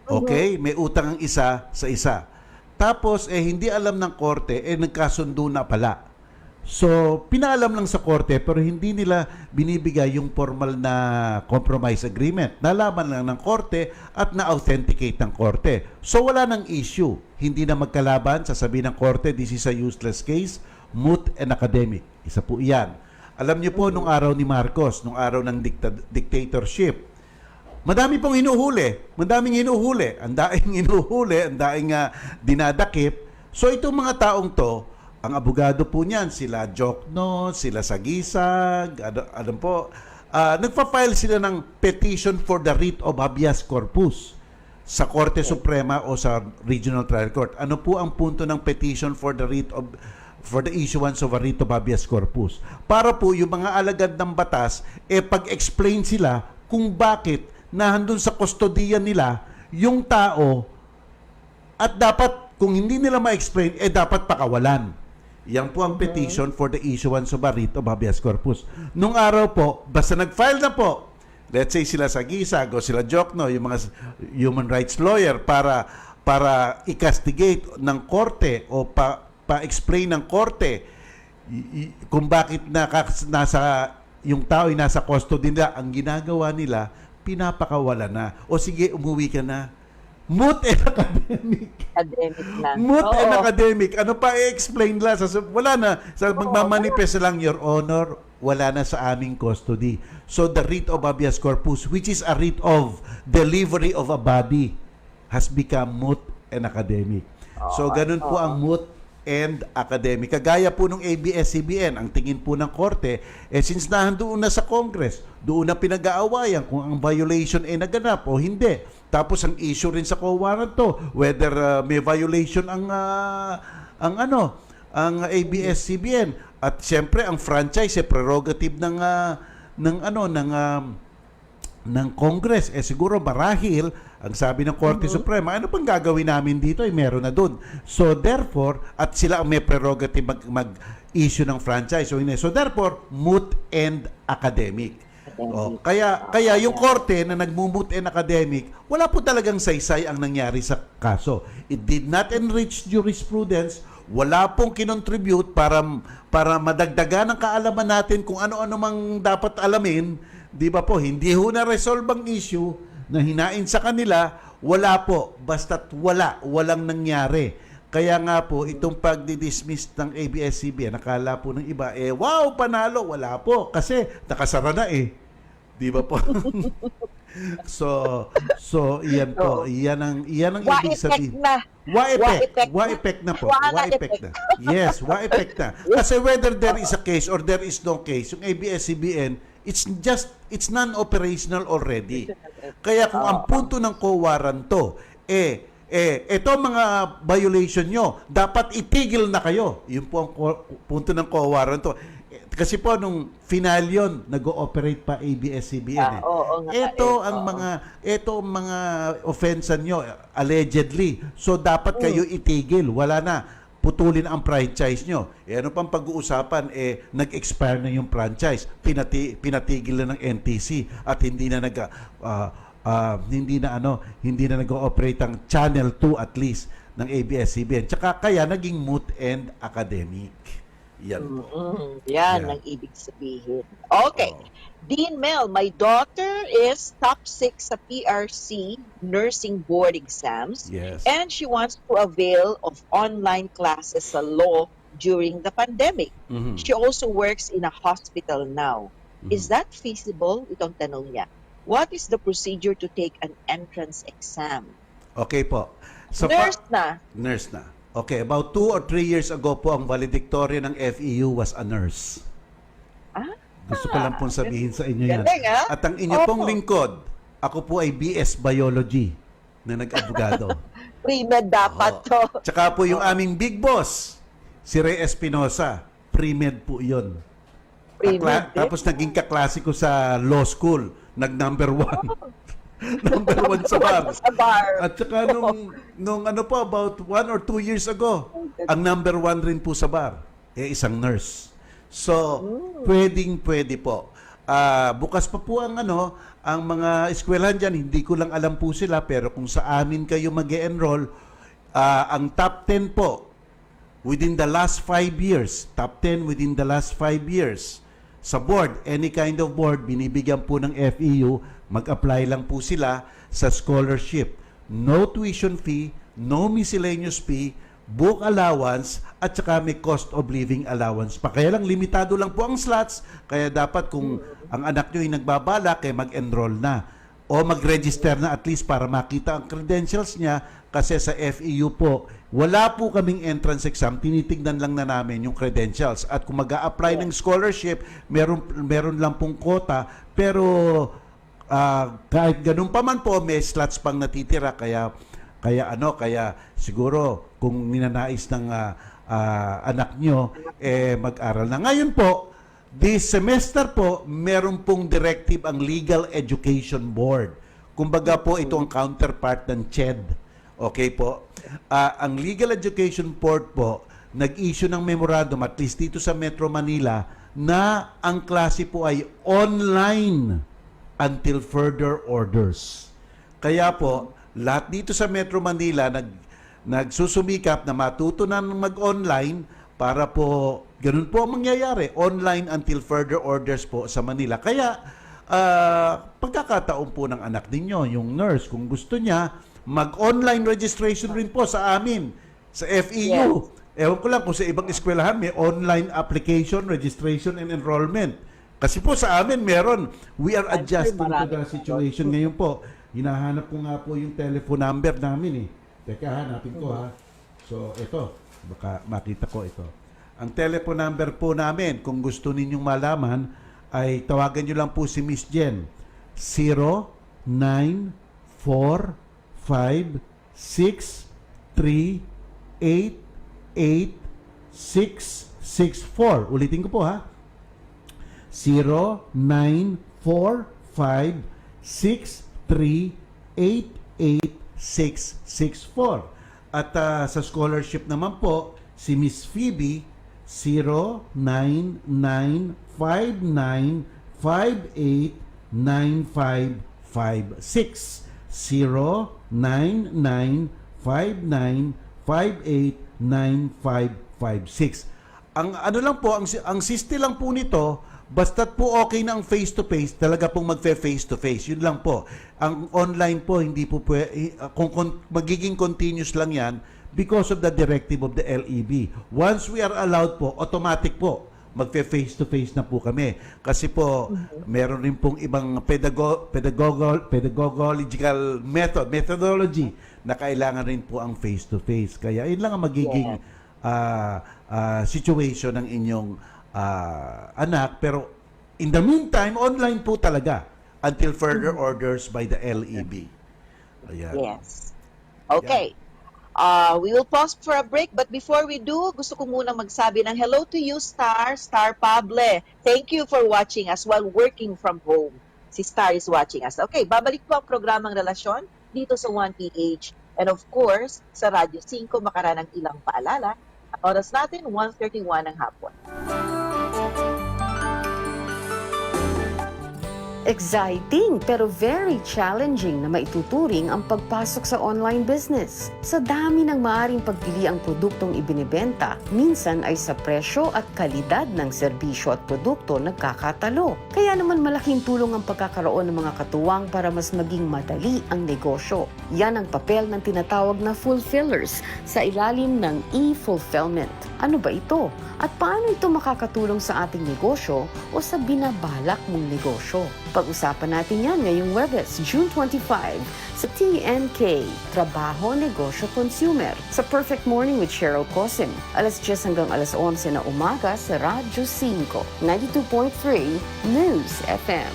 E: Okay? May utang ang isa sa isa. Tapos, hindi alam ng korte, nagkasundo na pala. So, pinaalam lang sa korte pero hindi nila binibigay yung formal na compromise agreement. Nalaman lang ng korte at na-authenticate ng korte. So, wala nang issue. Hindi na magkalaban. Sasabihin ng korte, this is a useless case, moot and academic. Isa po yan. Alam niyo po, nung araw ni Marcos, nung araw ng dictatorship, madami pong hinuhuli. Madaming hinuhuli. Ang daing hinuhuli, ang daing dinadakip. So, itong mga taong to, ang abogado po niyan, sila Jokno, sila Sagisag, nagpa-file sila ng petition for the writ of habeas corpus sa Korte Suprema o sa Regional Trial Court. Ano po ang punto ng petition for the issuance of a writ of habeas corpus? Para po yung mga alagad ng batas, pag-explain sila kung bakit nahandun sa kustodiya nila yung tao at dapat, kung hindi nila ma-explain, dapat pakawalan. Yan po ang petition for the issuance of a writ of habeas corpus. Nung araw po, basta nag-file na po, let's say sila Sagisag o sila Jokno, yung mga human rights lawyer para i-castigate ng korte o pa-explain ng korte kung bakit yung tao ay nasa custody nila, ang ginagawa nila, pinapakawala na. O sige, umuwi ka na. Moot and academic.
F: Academic lang.
E: Moot and academic. Ano pa i-explain lang? Wala na. Magmamanifest lang, Your Honor, wala na sa aming custody. So the writ of habeas corpus, which is a writ of delivery of a body, has become moot and academic. So ganun po ang moot and academic. Kagaya po nung ABS-CBN, ang tingin po ng korte, since doon na sa Congress, doon na pinag-aawayan kung ang violation ay naganap o hindi. Tapos ang issue rin sa co-warrant to, whether may violation ang ABS-CBN. At siyempre ang franchise prerogative ng Congress. Siguro marahil ang sabi ng Korte Suprema, ano pang gagawin namin dito? Meron na dun. So therefore, at sila ang may prerogative mag-issue ng franchise. So therefore, moot and academic. Kaya yung korte na nagmumut and academic, wala po talagang saysay ang nangyari sa kaso. It did not enrich jurisprudence. Wala pong kinontribute para madagdagan ang kaalaman natin kung ano-ano mang dapat alamin. Di ba po? Hindi ho na-resolve ang issue na hinain sa kanila. Wala po. Basta't walang nangyari. Kaya nga po, itong pagdi-dismiss ng ABS-CBN, nakala po ng iba, wow, panalo. Wala po. Kasi nakasara na Di ba po? So iyan po. Iyan ang ibig sabihin. Wa-effect na po. Wa-effect na. Yes, wa-effect na. Kasi whether there is a case or there is no case, yung ABS-CBN, it's non-operational already. Kaya kung ang punto ng co-warrant to, ito mga violation nyo, dapat itigil na kayo. Yun po ang punto ng co-warrant to. Kasi po nung final yon, nag-ooperate pa ABS-CBN. Ito ang mga offense nyo allegedly. So dapat kayo itigil. Wala na. Putulin ang franchise nyo. Ano pang pag-uusapan? Nag-expire na yung franchise. Pinatigil na ng NTC at hindi na nag-ooperate ang Channel 2 at least ng ABS-CBN. Tsaka kaya naging moot and academic. Yan po.
F: Yan ang ibig sabihin. Okay. Dean Mel, my daughter is top 6 sa PRC nursing board exams.
E: Yes.
F: And she wants to avail of online classes sa law during the pandemic. She also works in a hospital now. Is that feasible? Itong tanong niya. What is the procedure to take an entrance exam?
E: Okay po. So
F: Nurse na.
E: Okay, about 2 or 3 years ago po, ang valedictorian ng FEU was a nurse. Gusto ko lang pong sabihin sa inyo yan. At ang inyo pong lingkod, ako po ay BS Biology na nag-abogado.
F: Pre-med dapat to.
E: Tsaka po yung aming big boss, si Ray Espinosa. Pre-med po yun.
F: Pre-med din.
E: Tapos naging kaklase ko sa law school. Nag-number 1. Number 1 sa bar.
F: Sa bar.
E: At saka nung ano po, about 1 or 2 years ago, ang number 1 rin po sa bar, isang nurse. So, pwede po. Bukas pa po ang mga eskwelahan dyan, hindi ko lang alam po sila, pero kung sa amin kayo mag-e-enroll, ang top 10 po, within the last 5 years, top 10 within the last 5 years, sa board, any kind of board, binibigyan po ng FEU, mag-apply lang po sila sa scholarship. No tuition fee, no miscellaneous fee, book allowance, at saka may cost of living allowance pa. Kaya lang, limitado lang po ang slots, kaya dapat kung ang anak nyo ay nagbabala, kaya mag-enroll na o mag-register na at least para makita ang credentials niya, kasi sa FEU po, wala po kaming entrance exam, tinitignan lang na namin yung credentials. At kung mag-a-apply ng scholarship, meron lang pong quota, pero kahit ganun pa man po, may slots pang natitira, kaya siguro kung ninanais ng anak nyo, mag-aral na. Ngayon po, this semester po, meron pong directive ang Legal Education Board. Kumbaga po, ito ang counterpart ng CHED. Okay po? Ang Legal Education Board po, nag-issue ng memorandum, at least dito sa Metro Manila, na ang klase po ay online until further orders. Kaya po, lahat dito sa Metro Manila nagsusumikap na matuto na mag-online para po ganun po ang mangyayari, online until further orders po sa Manila. Kaya pagkakataon po ng anak ninyo, yung nurse, kung gusto niya, mag-online registration rin po sa amin, sa FEU. Ewan ko lang kung sa ibang eskwelahan may online application, registration, and enrollment. Kasi po sa amin meron. We are adjusting to the situation ngayon po. Hinahanap ko nga po yung telephone number namin eh. Teka, hanapin ko ha. So, ito. Baka makita ko ito. Ang telephone number po namin, kung gusto ninyong malaman, ay tawagan nyo lang po si Miss Jen. 0945-638-8664. Ulitin ko po ha. 0945-638-8664. At sa scholarship naman po, si Miss Phoebe, 0995-989556. 0995-989556. Ang ano lang po, ang siste lang po nito, basta't po okay na ang face-to-face, talaga pong magfe-face-to-face. Yun lang po. Ang online po, hindi po kung magiging continuous lang yan because of the directive of the LEB. Once we are allowed po, automatic po, magfe-face-to-face na po kami. Kasi po, meron rin pong ibang pedagogical methodology na kailangan rin po ang face-to-face. Kaya yun lang ang magiging situation ng inyong anak, pero in the meantime, online po talaga until further orders by the LEB. Ayan.
F: Yes. Okay. We will pause for a break, but before we do, gusto ko munang magsabi ng hello to you, Star Pable. Thank you for watching us while working from home. Si Star is watching us. Okay, babalik po ang programang Relasyon dito sa 1PH. And of course, sa Radyo 5, makaranang ilang paalala. Ang oras natin, 1:31 ng hapon.
C: Exciting pero very challenging na maituturing ang pagpasok sa online business. Sa dami ng maaring pagpili ang produktong ibinebenta, minsan ay sa presyo at kalidad ng serbisyo at produkto nagkakatalo. Kaya naman malaking tulong ang pagkakaroon ng mga katuwang para mas maging madali ang negosyo. Yan ang papel ng tinatawag na fulfillers sa ilalim ng e-fulfillment. Ano ba ito? At paano ito makakatulong sa ating negosyo o sa binabalak mong negosyo? Pag-usapan natin yan ngayong Webes, June 25 sa TNK, Trabaho, Negosyo, Consumer, sa Perfect Morning with Cheryl Cosim, alas 10 hanggang alas 11 na umaga sa Radyo 5, 92.3 News FM.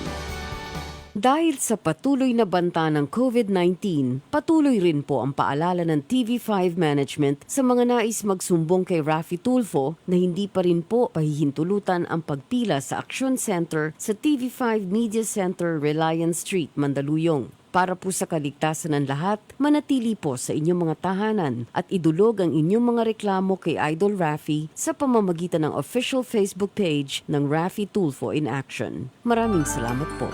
C: Dahil sa patuloy na banta ng COVID-19, patuloy rin po ang paalala ng TV5 management sa mga nais magsumbong kay Raffy Tulfo na hindi pa rin po pahihintulutan ang pagpila sa Action Center sa TV5 Media Center, Reliance Street, Mandaluyong. Para po sa kaligtasan ng lahat, manatili po sa inyong mga tahanan at idulog ang inyong mga reklamo kay Idol Raffy sa pamamagitan ng official Facebook page ng Raffy Tulfo in Action. Maraming salamat po.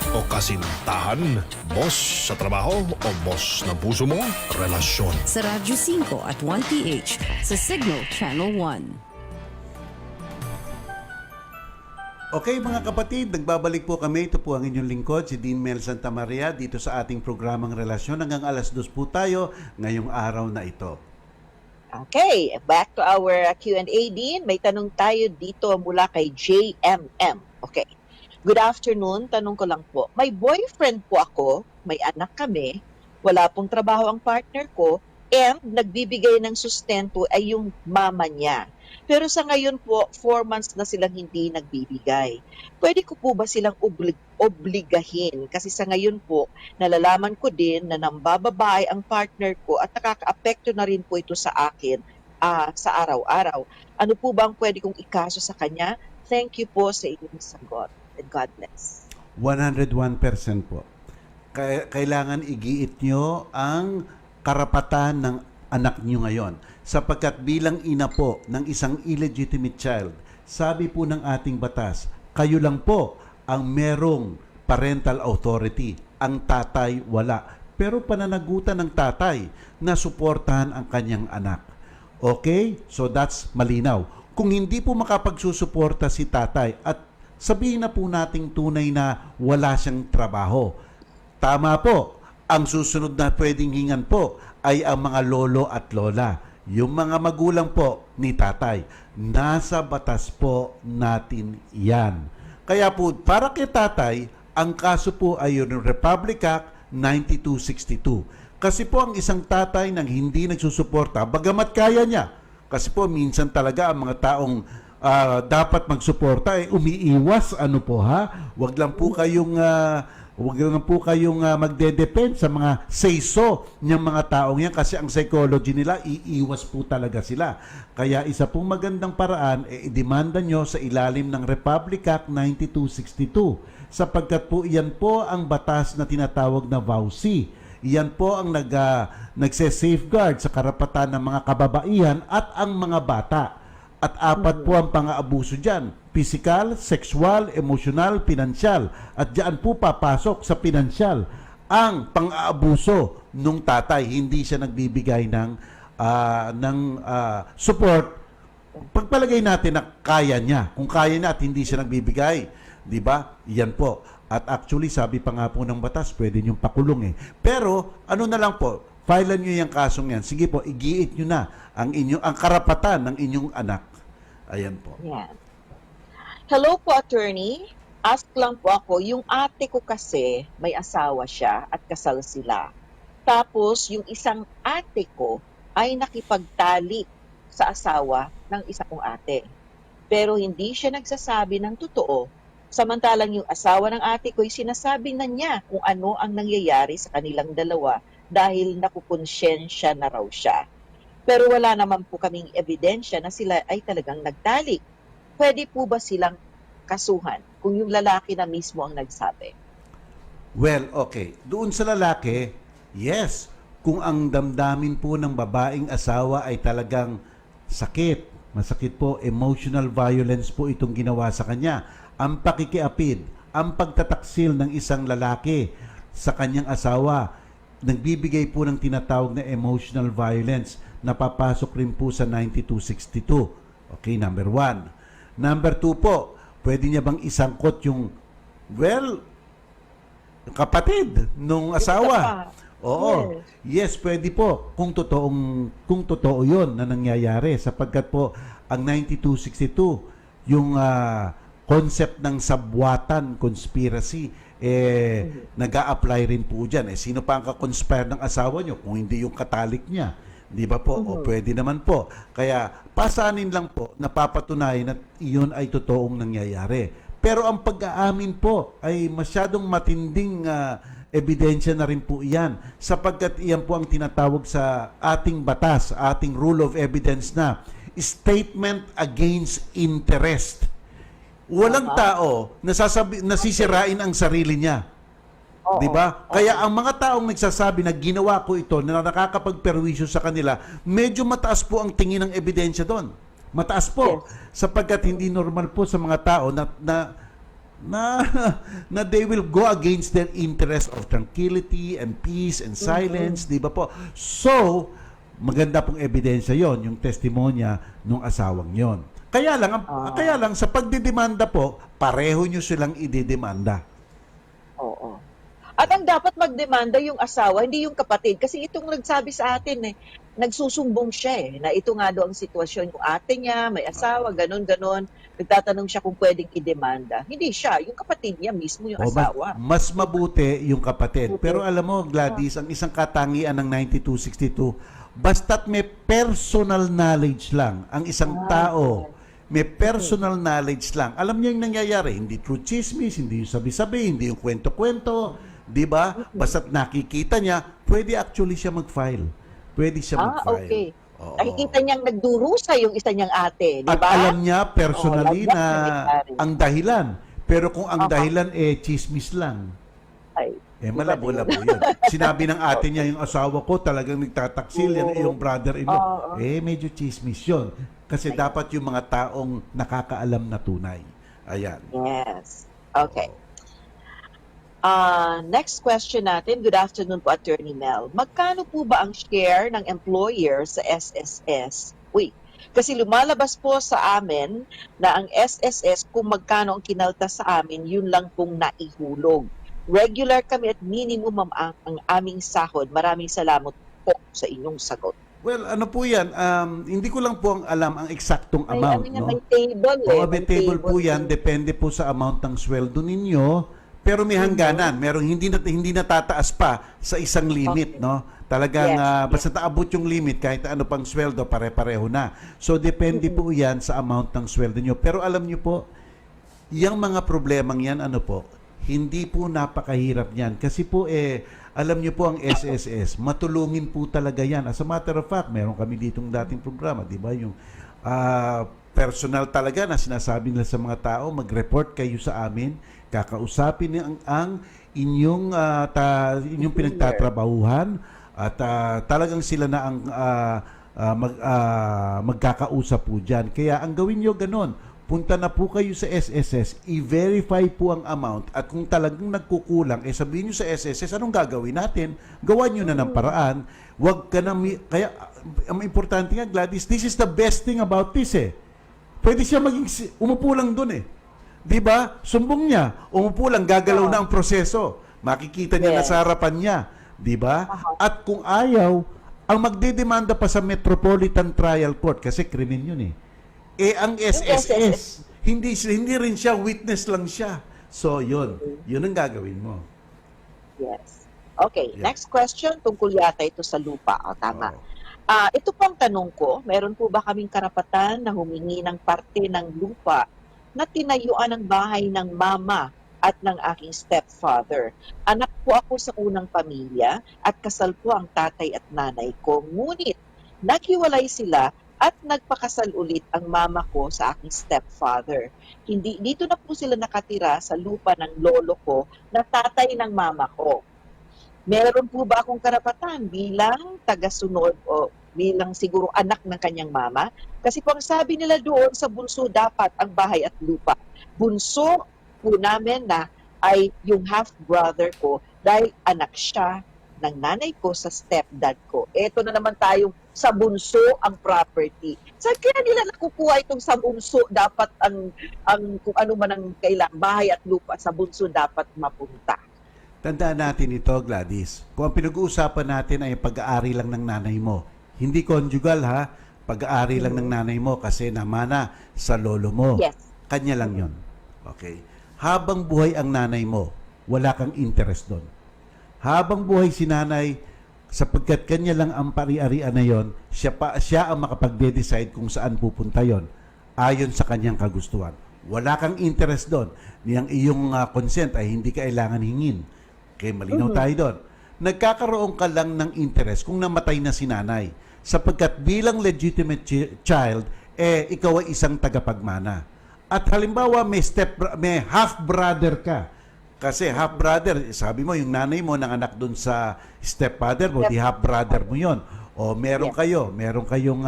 D: O kasintahan, boss sa trabaho o boss ng puso mo, relasyon.
C: Sa Radyo 5 at 1PH sa Signal Channel 1.
E: Okay mga kapatid, nagbabalik po kami. Ito po ang inyong lingkod, si Dean Mel Santa Maria, dito sa ating programang Relasyon. Hanggang alas 2 po tayo ngayong araw na ito.
F: Okay, back to our Q&A, Dean. May tanong tayo dito mula kay JMM. Okay. Good afternoon, tanong ko lang po. May boyfriend po ako, may anak kami, wala pong trabaho ang partner ko, and nagbibigay ng sustento ay yung mama niya. Pero sa ngayon po, 4 months na silang hindi nagbibigay. Pwede ko po ba silang obligahin? Kasi sa ngayon po, nalalaman ko din na nambababae ang partner ko at nakaka-apekto na rin po ito sa akin sa araw-araw. Ano po ba ang pwede kong ikaso sa kanya? Thank you po sa inyong sagot. And God bless.
E: 101% po. Kailangan igiit nyo ang karapatan ng anak nyo ngayon. Sapagkat bilang ina po ng isang illegitimate child, sabi po ng ating batas, kayo lang po ang merong parental authority. Ang tatay wala. Pero pananagutan ng tatay na suportahan ang kanyang anak. Okay? So that's malinaw. Kung hindi po makapagsusuporta si tatay at sabihin na po nating tunay na wala siyang trabaho. Tama po, ang susunod na pwedeng hingan po ay ang mga lolo at lola. Yung mga magulang po ni tatay. Nasa batas po natin yan. Kaya po, para kay tatay, ang kaso po ay yung Republic Act 9262. Kasi po ang isang tatay nang hindi nagsusuporta, bagamat kaya niya. Kasi po minsan talaga ang mga taong dapat magsuporta umiiwas, ano po ha? Wag lang po kayong magde-depend sa mga say-so ng mga taong yan kasi ang psychology nila iiwas po talaga sila. Kaya isa pong magandang paraan i-demanda nyo sa ilalim ng Republic Act 9262 sapagkat po iyan po ang batas na tinatawag na VAUSI. Iyan po ang nagse-safeguard sa karapatan ng mga kababaihan at ang mga bata. At 4 po ang pang-aabuso dyan. Physical, sexual, emotional, pinansyal. At dyan po papasok sa pinansyal ang pang-aabuso nung tatay. Hindi siya nagbibigay ng support. Pagpalagay natin na kaya niya. Kung kaya niya at hindi siya nagbibigay. Diba? Yan po. At actually, sabi pa nga po ng batas, pwede niyong pakulong Pero, ano na lang po, filean niyo yung kasong yan. Sige po, igiit niyo na ang karapatan ng inyong anak. Ayan po.
F: Yan. Hello po, attorney. Ask lang po ako, yung ate ko kasi may asawa siya at kasal sila. Tapos, yung isang ate ko ay nakipagtalik sa asawa ng isa kong ate. Pero hindi siya nagsasabi ng totoo. Samantalang yung asawa ng ate ko ay sinasabi na niya kung ano ang nangyayari sa kanilang dalawa dahil nakukonsyensya na raw siya. Pero wala naman po kaming ebidensya na sila ay talagang nagtalik. Pwede po ba silang kasuhan kung yung lalaki na mismo ang nagsabi?
E: Well, okay. Doon sa lalaki, yes. Kung ang damdamin po ng babaeng asawa ay talagang sakit, masakit po, emotional violence po itong ginawa sa kanya. Ang pakikiapid, ang pagtataksil ng isang lalaki sa kanyang asawa, nagbibigay po ng tinatawag na emotional violence na papasok rin po sa 9262. Okay, number 1. Number 2 po, pwede niya bang isangkot yung, kapatid nung asawa? Oo. Yes, pwede po kung totoo 'yon na nangyayari sapagkat po ang 9262 yung concept ng sabwatan, conspiracy, nag-a-apply rin po dyan. Sino pa ang kakonspire ng asawa nyo kung hindi yung katalik niya? Di ba po? O pwede naman po. Kaya pasanin lang po, napapatunayan at iyon ay totoong nangyayari. Pero ang pag-aamin po ay masyadong matinding ebidensya na rin po iyan, sapagkat iyan po ang tinatawag sa ating batas, ating rule of evidence na statement against interest. Walang tao na nasisirain ang sarili niya.
F: Oo.
E: 'Di ba? Kaya ang mga taong nagsasabi na ginawa ko ito na nakakapagperwisyo sa kanila, medyo mataas po ang tingin ng ebidensya doon. Mataas po sapagkat hindi normal po sa mga tao na they will go against their interest of tranquility and peace and silence, 'di ba po? So, maganda pong ebidensya 'yon, yung testimonya ng asawang 'yon. Kaya lang sa pagdidemanda po, pareho nyo silang ididemanda.
F: Oo. At ang dapat magdemanda yung asawa, hindi yung kapatid. Kasi itong nagsabi sa atin nagsusumbong siya na ito nga daw ang sitwasyon yung ate niya, may asawa, ganon-ganon. Nagtatanong siya kung pwedeng idemanda. Hindi siya, yung kapatid niya mismo yung asawa.
E: Mas mabuti yung kapatid. Pero alam mo, Gladys, ang isang katangian ng 9262, basta't may personal knowledge lang ang isang tao, may personal knowledge lang. Alam niya yung nangyayari, hindi true chismis, hindi yung sabi-sabi, hindi yung kwento-kwento, di ba? Basta't nakikita niya, pwede actually siya mag-file. Pwede siya mag-file.
F: Okay.
E: Oo.
F: Nakikita niyang nagdurusa yung isa niyang ate, di ba?
E: At alam niya personally
F: Oo,
E: na
F: nangyari.
E: ang dahilan. Pero kung ang dahilan chismis lang,
F: Ay,
E: malabo-labo yun. Sinabi ng ate niya, yung asawa ko talagang nagtataksil, yung iyong brother-in-law. Medyo chismis yun. Kasi dapat yung mga taong nakakaalam na tunay. Ayan.
F: Yes. Okay. Next question natin. Good afternoon po, Attorney Mel. Magkano po ba ang share ng employer sa SSS? Kasi lumalabas po sa amin na ang SSS, kung magkano ang kinalta sa amin, yun lang pong naihulog. Regular kami at minimum ang aming sahod. Maraming salamat po sa inyong sagot.
E: Well, ano po yan? Hindi ko lang po alam ang eksaktong amount.
F: May table
E: May table po yan. Depende po sa amount ng sweldo ninyo. Pero may hangganan. Merong hindi natataas pa sa isang limit, no? Talagang basta naabot yung limit, kahit ano pang sweldo, pare-pareho na. So, depende po yan sa amount ng sweldo nyo. Pero alam nyo po, yung mga problemang yan, hindi po napakahirap yan. Kasi po, alam nyo po ang SSS, matulungin po talaga yan. As a matter of fact, meron kami ditong dating programa, di ba? Yung personal talaga na sinasabi nila sa mga tao, mag-report kayo sa amin, kakausapin ang inyong pinagtatrabahuhan at talagang sila na ang magkakausap po dyan. Kaya ang gawin nyo ganon, punta na po kayo sa SSS, i-verify po ang amount at kung talagang nagkukulang, sabihin nyo sa SSS, anong gagawin natin? Gawan nyo na ng paraan. Huwag ka na, kaya ang importante nga, Gladys, this is the best thing about this Pwede siya umupo lang dun Di ba? Sumbong niya, umupo lang, gagalaw na ang proseso. Makikita niya na sa harapan niya. Di ba? At kung ayaw, ang magdedemanda pa sa Metropolitan Trial Court, kasi krimen yun ang SSS, hindi rin siya, witness lang siya. So, yun ang gagawin mo.
F: Yes. Okay, next question, tungkol yata ito sa lupa. Tama. Ito po ang tanong ko, meron po ba kaming karapatan na humingi ng parte ng lupa na tinayuan ng bahay ng mama at ng aking stepfather? Anak po ako sa unang pamilya at kasal po ang tatay at nanay ko. Ngunit, naghiwalay sila at nagpakasal ulit ang mama ko sa aking stepfather. Dito na po sila nakatira sa lupa ng lolo ko na tatay ng mama ko. Meron po ba akong karapatan bilang tagasunod o bilang siguro anak ng kanyang mama? Kasi po ang sabi nila doon sa bunso dapat ang bahay at lupa. Bunso po namin na ay yung half-brother ko dahil anak siya ng nanay ko sa stepdad ko. Eto na naman tayong sa bunso ang property. Saan kaya nila nakukuha itong sa bunso? Dapat ang kung ano man ang kailangan, bahay at lupa sa bunso dapat mapunta.
E: Tandaan natin ito, Gladys. Kung ang pinag-uusapan natin ay pag-aari lang ng nanay mo, hindi conjugal pag-aari lang ng nanay mo kasi namana sa lolo mo.
F: Yes.
E: Kanya lang yon. Okay? Habang buhay ang nanay mo, wala kang interest doon. Habang buhay si nanay, sapagkat kanya lang ang pari-arian na yon, siya ang makapagde-decide kung saan pupunta yon ayon sa kanyang kagustuhan. Wala kang interest doon. Niyang iyong consent ay hindi kailangan hingin. Okay, malinaw tayo doon. Nagkakaroon ka lang ng interest kung namatay na si nanay. Sapagkat bilang legitimate child, ikaw ay isang tagapagmana. At halimbawa, may half-brother ka. Kasi half-brother, sabi mo, yung nanay mo nanganak doon sa stepfather mo, di half-brother mo yon. O meron kayong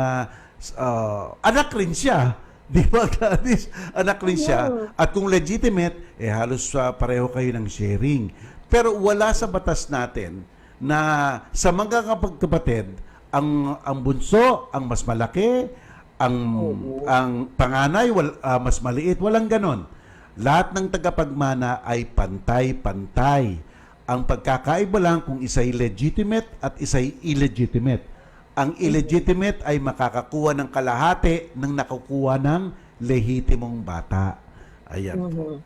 E: anak rin siya. Di ba, Gladys? Anak rin siya. At kung legitimate, halos pareho kayo ng sharing. Pero wala sa batas natin na sa mga kapatid, ang bunso, ang mas malaki, ang panganay, mas maliit. Walang ganon. Lahat ng tagapagmana ay pantay-pantay. Ang pagkakaiba lang kung isa'y legitimate at isa'y illegitimate. Ang illegitimate ay makakakuha ng kalahati ng nakukuha ng lehitimong bata. Ayan po.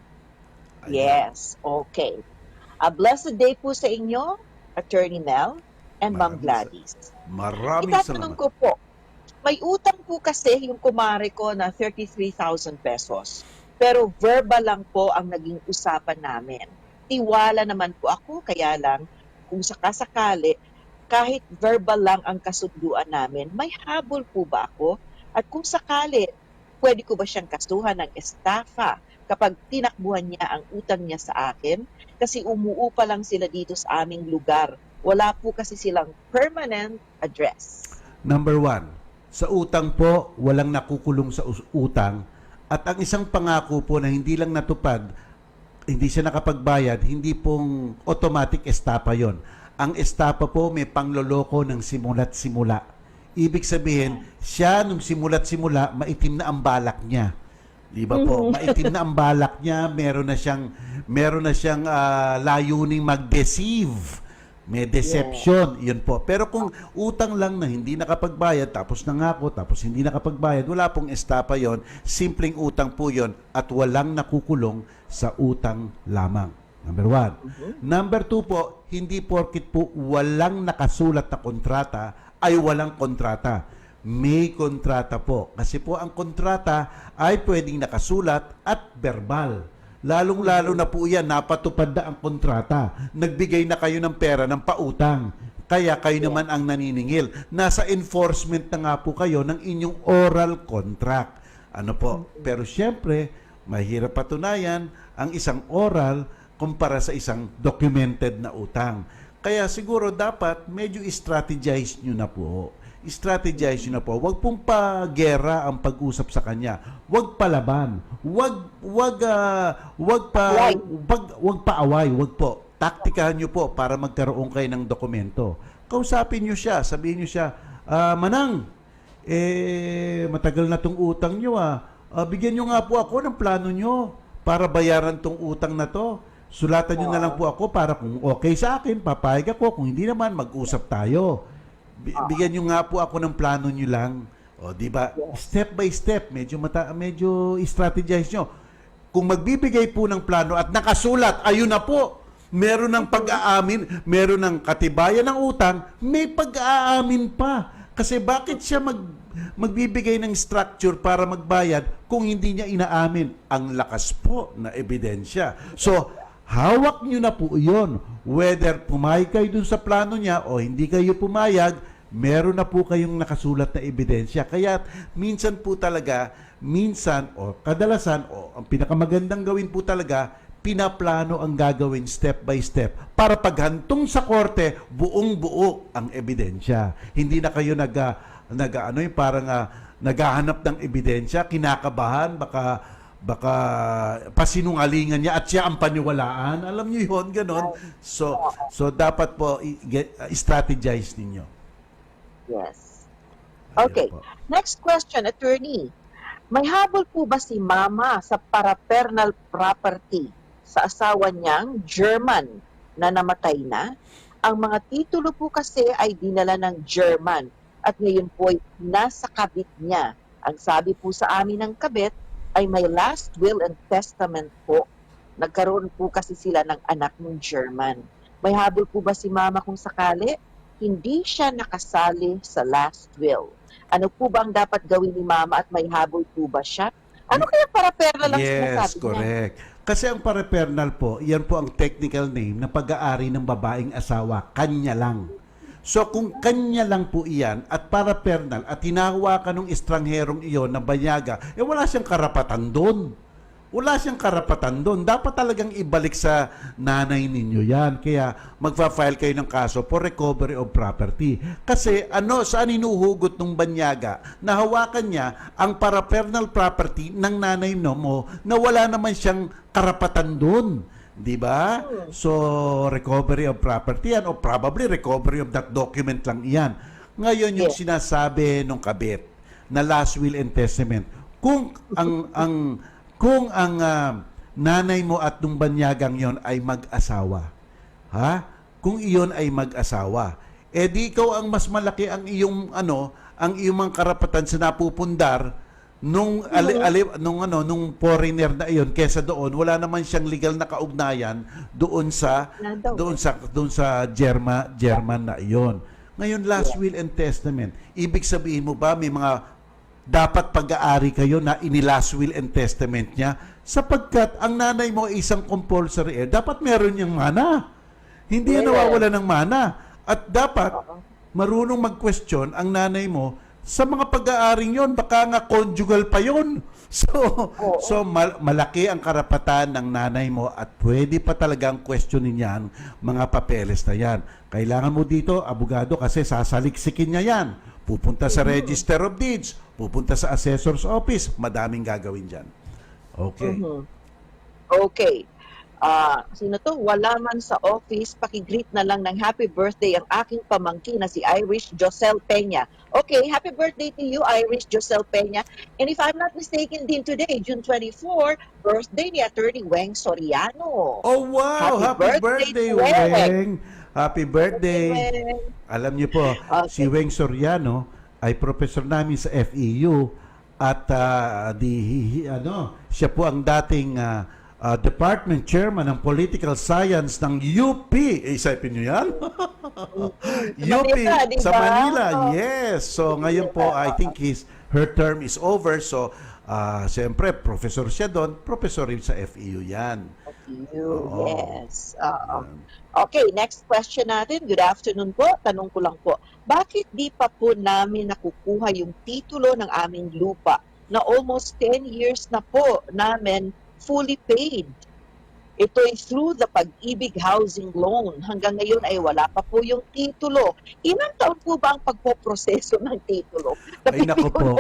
E: Ayan.
F: Yes, okay. A blessed day po sa inyo, Attorney Mel and Ma'am Gladys.
E: Maraming
F: Itatanong
E: salamat.
F: ko po, may utang po kasi yung kumare ko na 33,000 pesos. Pero verbal lang po ang naging usapan namin. Tiwala naman po ako, kaya lang kung sakasakali, kahit verbal lang ang kasunduan namin, may habol po ba ako? At kung sakali, pwede ko ba siyang kasuhan ng estafa kapag tinakbuhan niya ang utang niya sa akin? Kasi umuupa lang sila dito sa aming lugar. Wala po kasi silang permanent address.
E: Number 1, sa utang po, walang nakukulong sa utang. At ang isang pangako po na hindi lang natupad, hindi siya nakapagbayad, hindi pong automatic estafa yon. Ang estafa po may pangloloko ng simula't simula. Ibig sabihin, siya nung simula't simula, maitim na ang balak niya. Di ba po? Maitim na ang balak niya, meron na siyang layuning mag-deceive. May deception, yun po. Pero kung utang lang na hindi nakapagbayad, tapos nangako, tapos hindi nakapagbayad, wala pong estafa yon, simpleng utang po yon at walang nakukulong sa utang lamang. Number 1. Number 2 po, hindi porkit po walang nakasulat na kontrata, ay walang kontrata. May kontrata po. Kasi po ang kontrata ay pwedeng nakasulat at verbal. Lalong-lalo na po yan, napatupad na ang kontrata. Nagbigay na kayo ng pera ng pautang. Kaya kayo naman ang naniningil. Nasa enforcement na nga po kayo ng inyong oral contract. Ano po? Pero siyempre, mahirap patunayan ang isang oral kumpara sa isang documented na utang. Kaya siguro dapat medyo strategize nyo na po. Strategize nyo na po. Huwag pong pa-gera ang pag-usap sa kanya. Huwag palaban. Huwag pa-away. Huwag po. Taktikahan nyo po para magkaroon kayo ng dokumento. Kausapin nyo siya. Sabihin nyo siya, Manang, matagal na tong utang nyo bigyan nyo nga po ako ng plano nyo para bayaran tong utang na to. Sulatan nyo na lang po ako para kung okay sa akin, papayag ako. Kung hindi naman, mag-usap tayo. Bigyan nyo nga po ako ng plano nyo lang. O, di ba? Step by step, medyo strategize nyo. Kung magbibigay po ng plano at nakasulat, ayun na po. Meron ng pag-aamin, meron ng katibayan ng utang, may pag-aamin pa. Kasi bakit siya magbibigay ng structure para magbayad kung hindi niya inaamin? Ang lakas po na ebidensya. So, hawak nyo na po yun. Whether pumayag kayo dun sa plano niya o hindi kayo pumayag, meron na po kayong nakasulat na ebidensya. Kaya minsan po talaga, o kadalasan, o ang pinakamagandang gawin po talaga, pinaplano ang gagawin step by step para paghantong sa korte, buong-buo ang ebidensya. Hindi na kayo parang naghahanap ng ebidensya, kinakabahan, baka pasinungalingan niya at siya ang paniwalaan. Alam niyo yun, ganon. So dapat po strategize ninyo.
F: Yes. Okay. Next question, attorney. May habol po ba si mama sa parapernal property sa asawa niyang German na namatay na? Ang mga titulo po kasi ay dinala ng German at ngayon po ay nasa kabit niya. Ang sabi po sa amin ng kabit, ay may last will and testament po. Nagkaroon po kasi sila ng anak ng German. May habol po ba si Mama kung sakali? Hindi siya nakasali sa last will. Ano po ba ang dapat gawin ni Mama at may habol po ba siya? Ano kaya parapernal lang sinasabi
E: Yes,
F: niya?
E: correct. Kasi ang parapernal po, yan po ang technical name ng pag-aari ng babaeng asawa, kanya lang. So kung kanya lang po iyan at parapernal at hinahawakan ng estrangherong iyon na banyaga, wala siyang karapatan doon. Wala siyang karapatan doon. Dapat talagang ibalik sa nanay ninyo yan. Kaya magfa-file kayo ng kaso for recovery of property. Kasi saan inuhugot ng banyaga na hawakan niya ang parapernal property ng nanay mo na wala naman siyang karapatan doon. Di ba? So, recovery of property yan o probably recovery of that document lang iyan. Ngayon yung sinasabi ng kabit na last will and testament. Kung ang nanay mo at nung banyagang yon ay mag-asawa, kung iyon ay mag-asawa, di ikaw ang mas malaki ang iyong mga karapatan sa napupundar nung foreigner na iyon kaysa doon wala naman siyang legal na kaugnayan doon sa German na iyon. Ngayon last will and testament, ibig sabihin mo ba may mga dapat pag-aari kayo na ini-last will and testament niya sapagkat ang nanay mo ay isang compulsory heir, dapat meron niyang mana. Hindi yan nawawala ng mana. At dapat marunong mag-question ang nanay mo sa mga pag-aaring yon, baka nga conjugal pa yon. So malaki ang karapatan ng nanay mo at pwede pa talagang questionin yan mga papeles na yan. Kailangan mo dito, abogado, kasi sasaliksikin niya yan. Pupunta sa Register of Deeds, pupunta sa Assessor's Office, madaming gagawin dyan. Okay.
F: Okay. Sino to? Wala man sa office, pakigreet na lang ng happy birthday ang aking pamangkin na si Irish Josel Peña. Okay, happy birthday to you, Irish Josel Peña. And if I'm not mistaken din today, June 24, birthday ni Attorney Weng Soriano.
E: Oh wow! Happy birthday, Weng! Happy birthday! Alam niyo po, si Weng Soriano ay professor namin sa FEU at siya po ang dating Department Chairman ng Political Science ng UP. Isipin niyo yan? UP sa Manila, yes. So ngayon po, I think her term is over. So, siyempre, professor siya doon. Professor rin sa FEU yan.
F: Yes. Okay, next question natin. Good afternoon po. Tanong ko lang po, bakit di pa po namin nakukuha yung titulo ng aming lupa na almost 10 years na po namin fully paid? Ito ay through the Pag-ibig Housing Loan. Hanggang ngayon ay wala pa po yung titulo. Ilang taon po ba ang pagpoproseso ng titulo?
E: Ay nako po.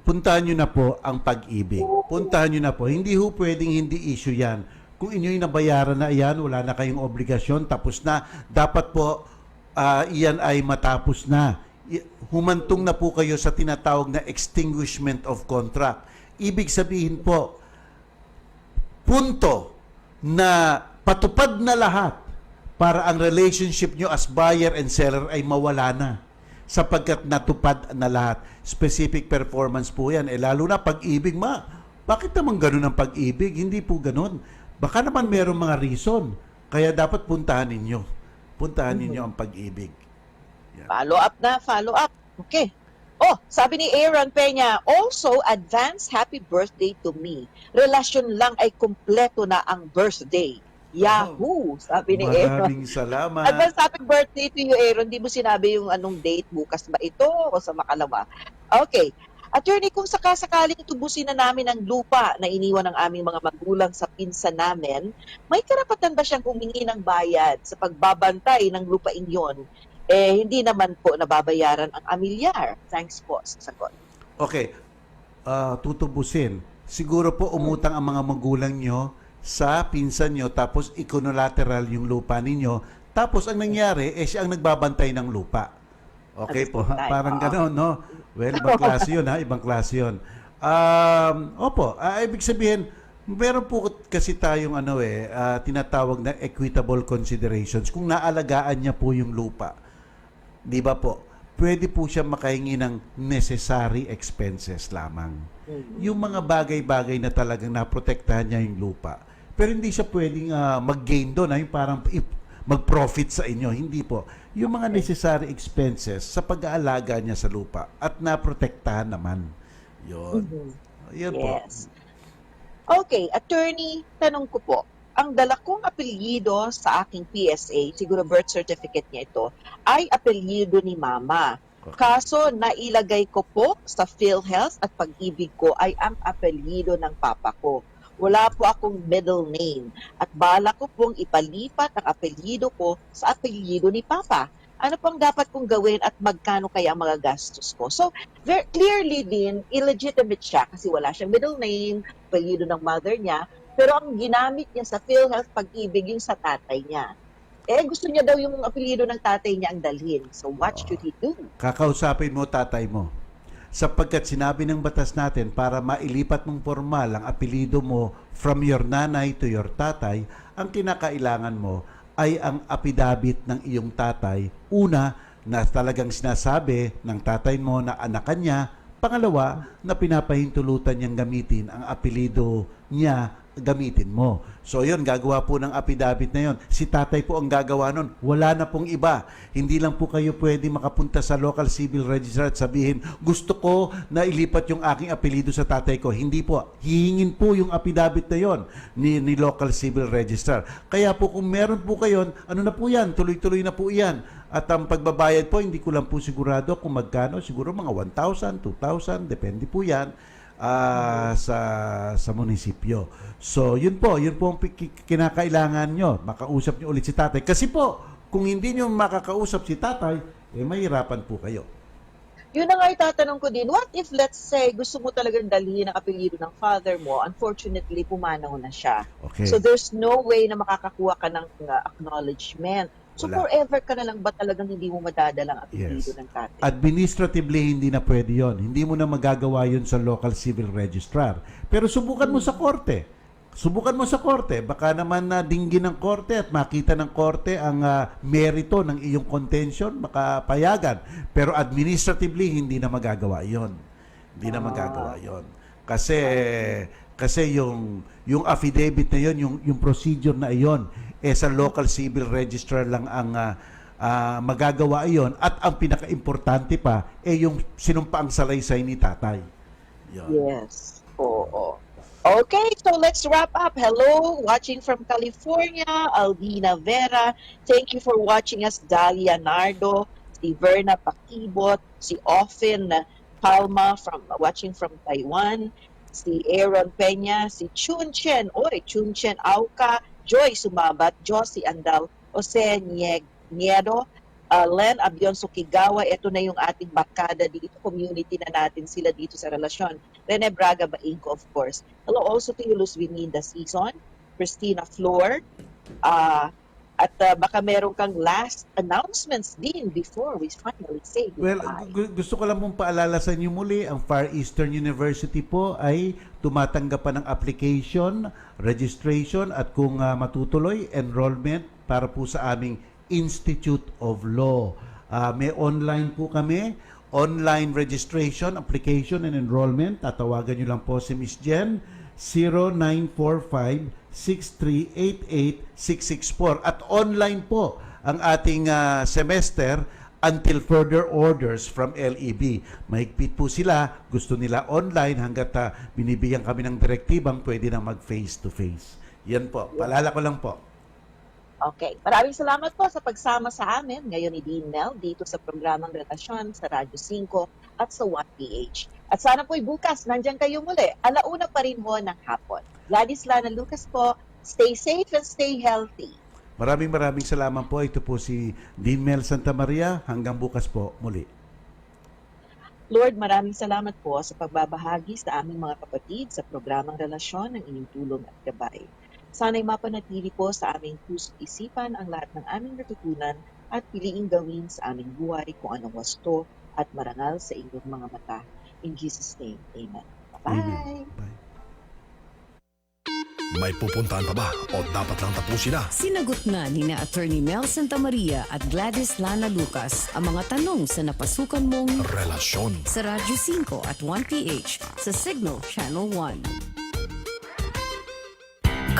E: Puntahan nyo na po ang Pag-ibig. Puntahan nyo na po. Hindi ho pwedeng hindi issue yan. Kung inyo'y nabayaran na iyan, wala na kayong obligasyon, tapos na. Dapat po, iyan ay matapos na. Humantong na po kayo sa tinatawag na extinguishment of contract. Ibig sabihin po, punto na patupad na lahat para ang relationship nyo as buyer and seller ay mawala na sapagkat natupad na lahat. Specific performance po yan. Lalo na Pag-ibig, bakit naman ganun ang Pag-ibig? Hindi po ganun. Baka naman mayroong mga reason. Kaya dapat puntahan ninyo. Puntahan ninyo ang Pag-ibig. Yeah.
F: Follow up. Okay. Oh, sabi ni Aaron Peña, also advance happy birthday to me. Relasyon lang ay kumpleto na ang birthday. Yahoo! Sabi ni Aaron.
E: Maraming salamat.
F: Advance happy birthday to you, Aaron. Di mo sinabi yung anong date, bukas ba ito o sa makalawa? Okay. Attorney, kung sakasakaling tubusin na namin ang lupa na iniwan ng aming mga magulang sa pinsan namin, may karapatan ba siyang humingi ng bayad sa pagbabantay ng lupain yon? Hindi naman po nababayaran ang amilyar. Thanks po sa sagot.
E: Okay. Tutubusin. Siguro po umutang ang mga magulang nyo sa pinsan nyo tapos equilateral yung lupa ninyo. Tapos ang nangyari, siya ang nagbabantay ng lupa. Okay po. Parang gano'n, no? Well, ibang klase yun, ha? Ibang klase yun. Opo. Ibig sabihin, meron po kasi tayong tinatawag na equitable considerations kung naalagaan niya po yung lupa. Di ba po? pwede po siya makahingi ng necessary expenses lamang. Yung mga bagay-bagay na talagang naprotektahan niya yung lupa. Pero hindi siya pwedeng mag-gain doon, yung parang mag-profit sa inyo. Hindi po. Yung mga necessary expenses sa pag-aalaga niya sa lupa at naprotektahan naman. Yun. Yun po.
F: Yes. Okay, attorney, tanong ko po. Ang dala kong apelyido sa aking PSA, siguro birth certificate niya ito, ay apelyido ni mama. Kaso nailagay ko po sa PhilHealth at Pag-ibig ko ay ang apelyido ng papa ko. Wala po akong middle name at bala ko pong ipalipat ang apelyido ko sa apelyido ni papa. Ano pang dapat kong gawin at magkano kaya ang mga gastos ko? So, very clearly din, illegitimate siya kasi wala siyang middle name, apelyido ng mother niya, pero ang ginamit niya sa PhilHealth Pag-ibig yung sa tatay niya. Gusto niya daw yung apelyido ng tatay niya ang dalhin. So, what should he do?
E: Kakausapin mo tatay mo. Sapagkat sinabi ng batas natin para mailipat mong formal ang apelido mo from your nanay to your tatay, ang kinakailangan mo ay ang apidabit ng iyong tatay. Una, na talagang sinasabi ng tatay mo na anakan niya. Pangalawa, na pinapahintulutan niyang gamitin ang apelido niya gamitin mo. So yun, gagawa po ng affidavit na yun. Si tatay po ang gagawa nun. Wala na pong iba. Hindi lang po kayo pwede makapunta sa local civil registrar at sabihin, gusto ko na ilipat yung aking apelido sa tatay ko. Hindi po. Hihingin po yung affidavit na yun ni local civil registrar. Kaya po kung meron po kayo, ano na po yan? Tuloy-tuloy na po yan. At ang pagbabayad po, hindi ko lang po sigurado kung magkano. Siguro mga 1,000, 2,000, depende po yan. Sa munisipyo. So, yun po ang kinakailangan nyo. Makausap nyo ulit si tatay. Kasi po, kung hindi nyo makakausap si tatay, mahirapan po kayo.
F: Yun na nga itatanong ko din, what if, let's say, gusto mo talagang dalhin ang apelyido ng father mo, unfortunately, pumanaw na siya.
E: Okay.
F: So, there's no way na makakakuha ka ng acknowledgement. So,
E: Wala.
F: Forever ka na lang ba talagang hindi mo madadala ang apelyido ng tatay?
E: Administratively, hindi na pwede yon. Hindi mo na magagawa yun sa local civil registrar. Pero subukan mo sa korte. Subukan mo sa korte. Baka naman na dinggin ng korte at makita ng korte ang merito ng iyong contention, baka payagan. Pero administratively, hindi na magagawa yon. Hindi na magagawa yon. Kasi yung affidavit na yon, yung procedure na iyon, sa local civil registrar lang ang magagawa iyon. At ang pinaka-importante pa, yung sinumpaang salaysay ni tatay. Yun.
F: Yes. Oo. Okay, so let's wrap up. Hello, watching from California, Aldina Vera. Thank you for watching us, Dalia Nardo, si Verna Pakibot, si Offen Palma watching from Taiwan, si Aaron Peña, si Chun Chen Auka, Joy Sumabat, Josie Andal, Jose Niedo, Len Abion Sukigawa. Ito na yung ating barkada dito, community na natin sila dito sa relasyon. Rene Braga Baingco, of course. Hello also to you, Luz Vininda Season, Christina Flor, at baka meron kang last announcements din before we finally say goodbye.
E: Well, gusto ko lang pong paalala sa inyo muli, ang Far Eastern University po ay tumatanggap pa ng application, registration, at kung matutuloy, enrollment para po sa aming Institute of Law. May online po kami, online registration, application, and enrollment. Tatawagan nyo lang po si Miss Jen, 0945-6388-664. At online po ang ating semester until further orders from LEB. Mahigpit po sila, gusto nila online hanggat binibigyan kami ng direktibang pwede na mag face-to-face. Yan po, paalala ko lang po.
F: Okay. Maraming salamat po sa pagsama sa amin ngayon ni Dean Mel dito sa programang Relasyon sa Radyo 5 at sa 1PH. At sana po'y bukas, nandyan kayo muli. Alauna pa rin mo ng hapon. Gladys Lana Lucas po. Stay safe and stay healthy.
E: Maraming salamat po. Ito po si Dean Mel Santa Maria. Hanggang bukas po muli.
F: Lord, maraming salamat po sa pagbabahagi sa aming mga kapatid sa programang Relasyon ng inyong tulong at gabay. Sana'y mapanatili po sa aming puso't isipan ang lahat ng aming natutunan at piliing gawin sa aming buhay kung anong wasto at marangal sa inyong mga mata. In Jesus' name, Amen. Bye-bye!
E: Amen. Bye.
D: May pupuntahan pa ba o dapat lang tapusin na?
C: Sinagot nga ni na Attorney Mel Santamaria at Gladys Lana Lucas ang mga tanong sa napasukan mong
D: Relasyon.
C: sa Radyo 5 at 1PH sa Signal Channel 1.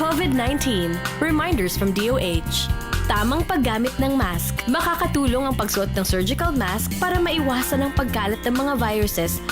J: COVID-19. Reminders from DOH. Tamang paggamit ng mask. Makakatulong ang pagsuot ng surgical mask para maiwasan ang pagkalat ng mga viruses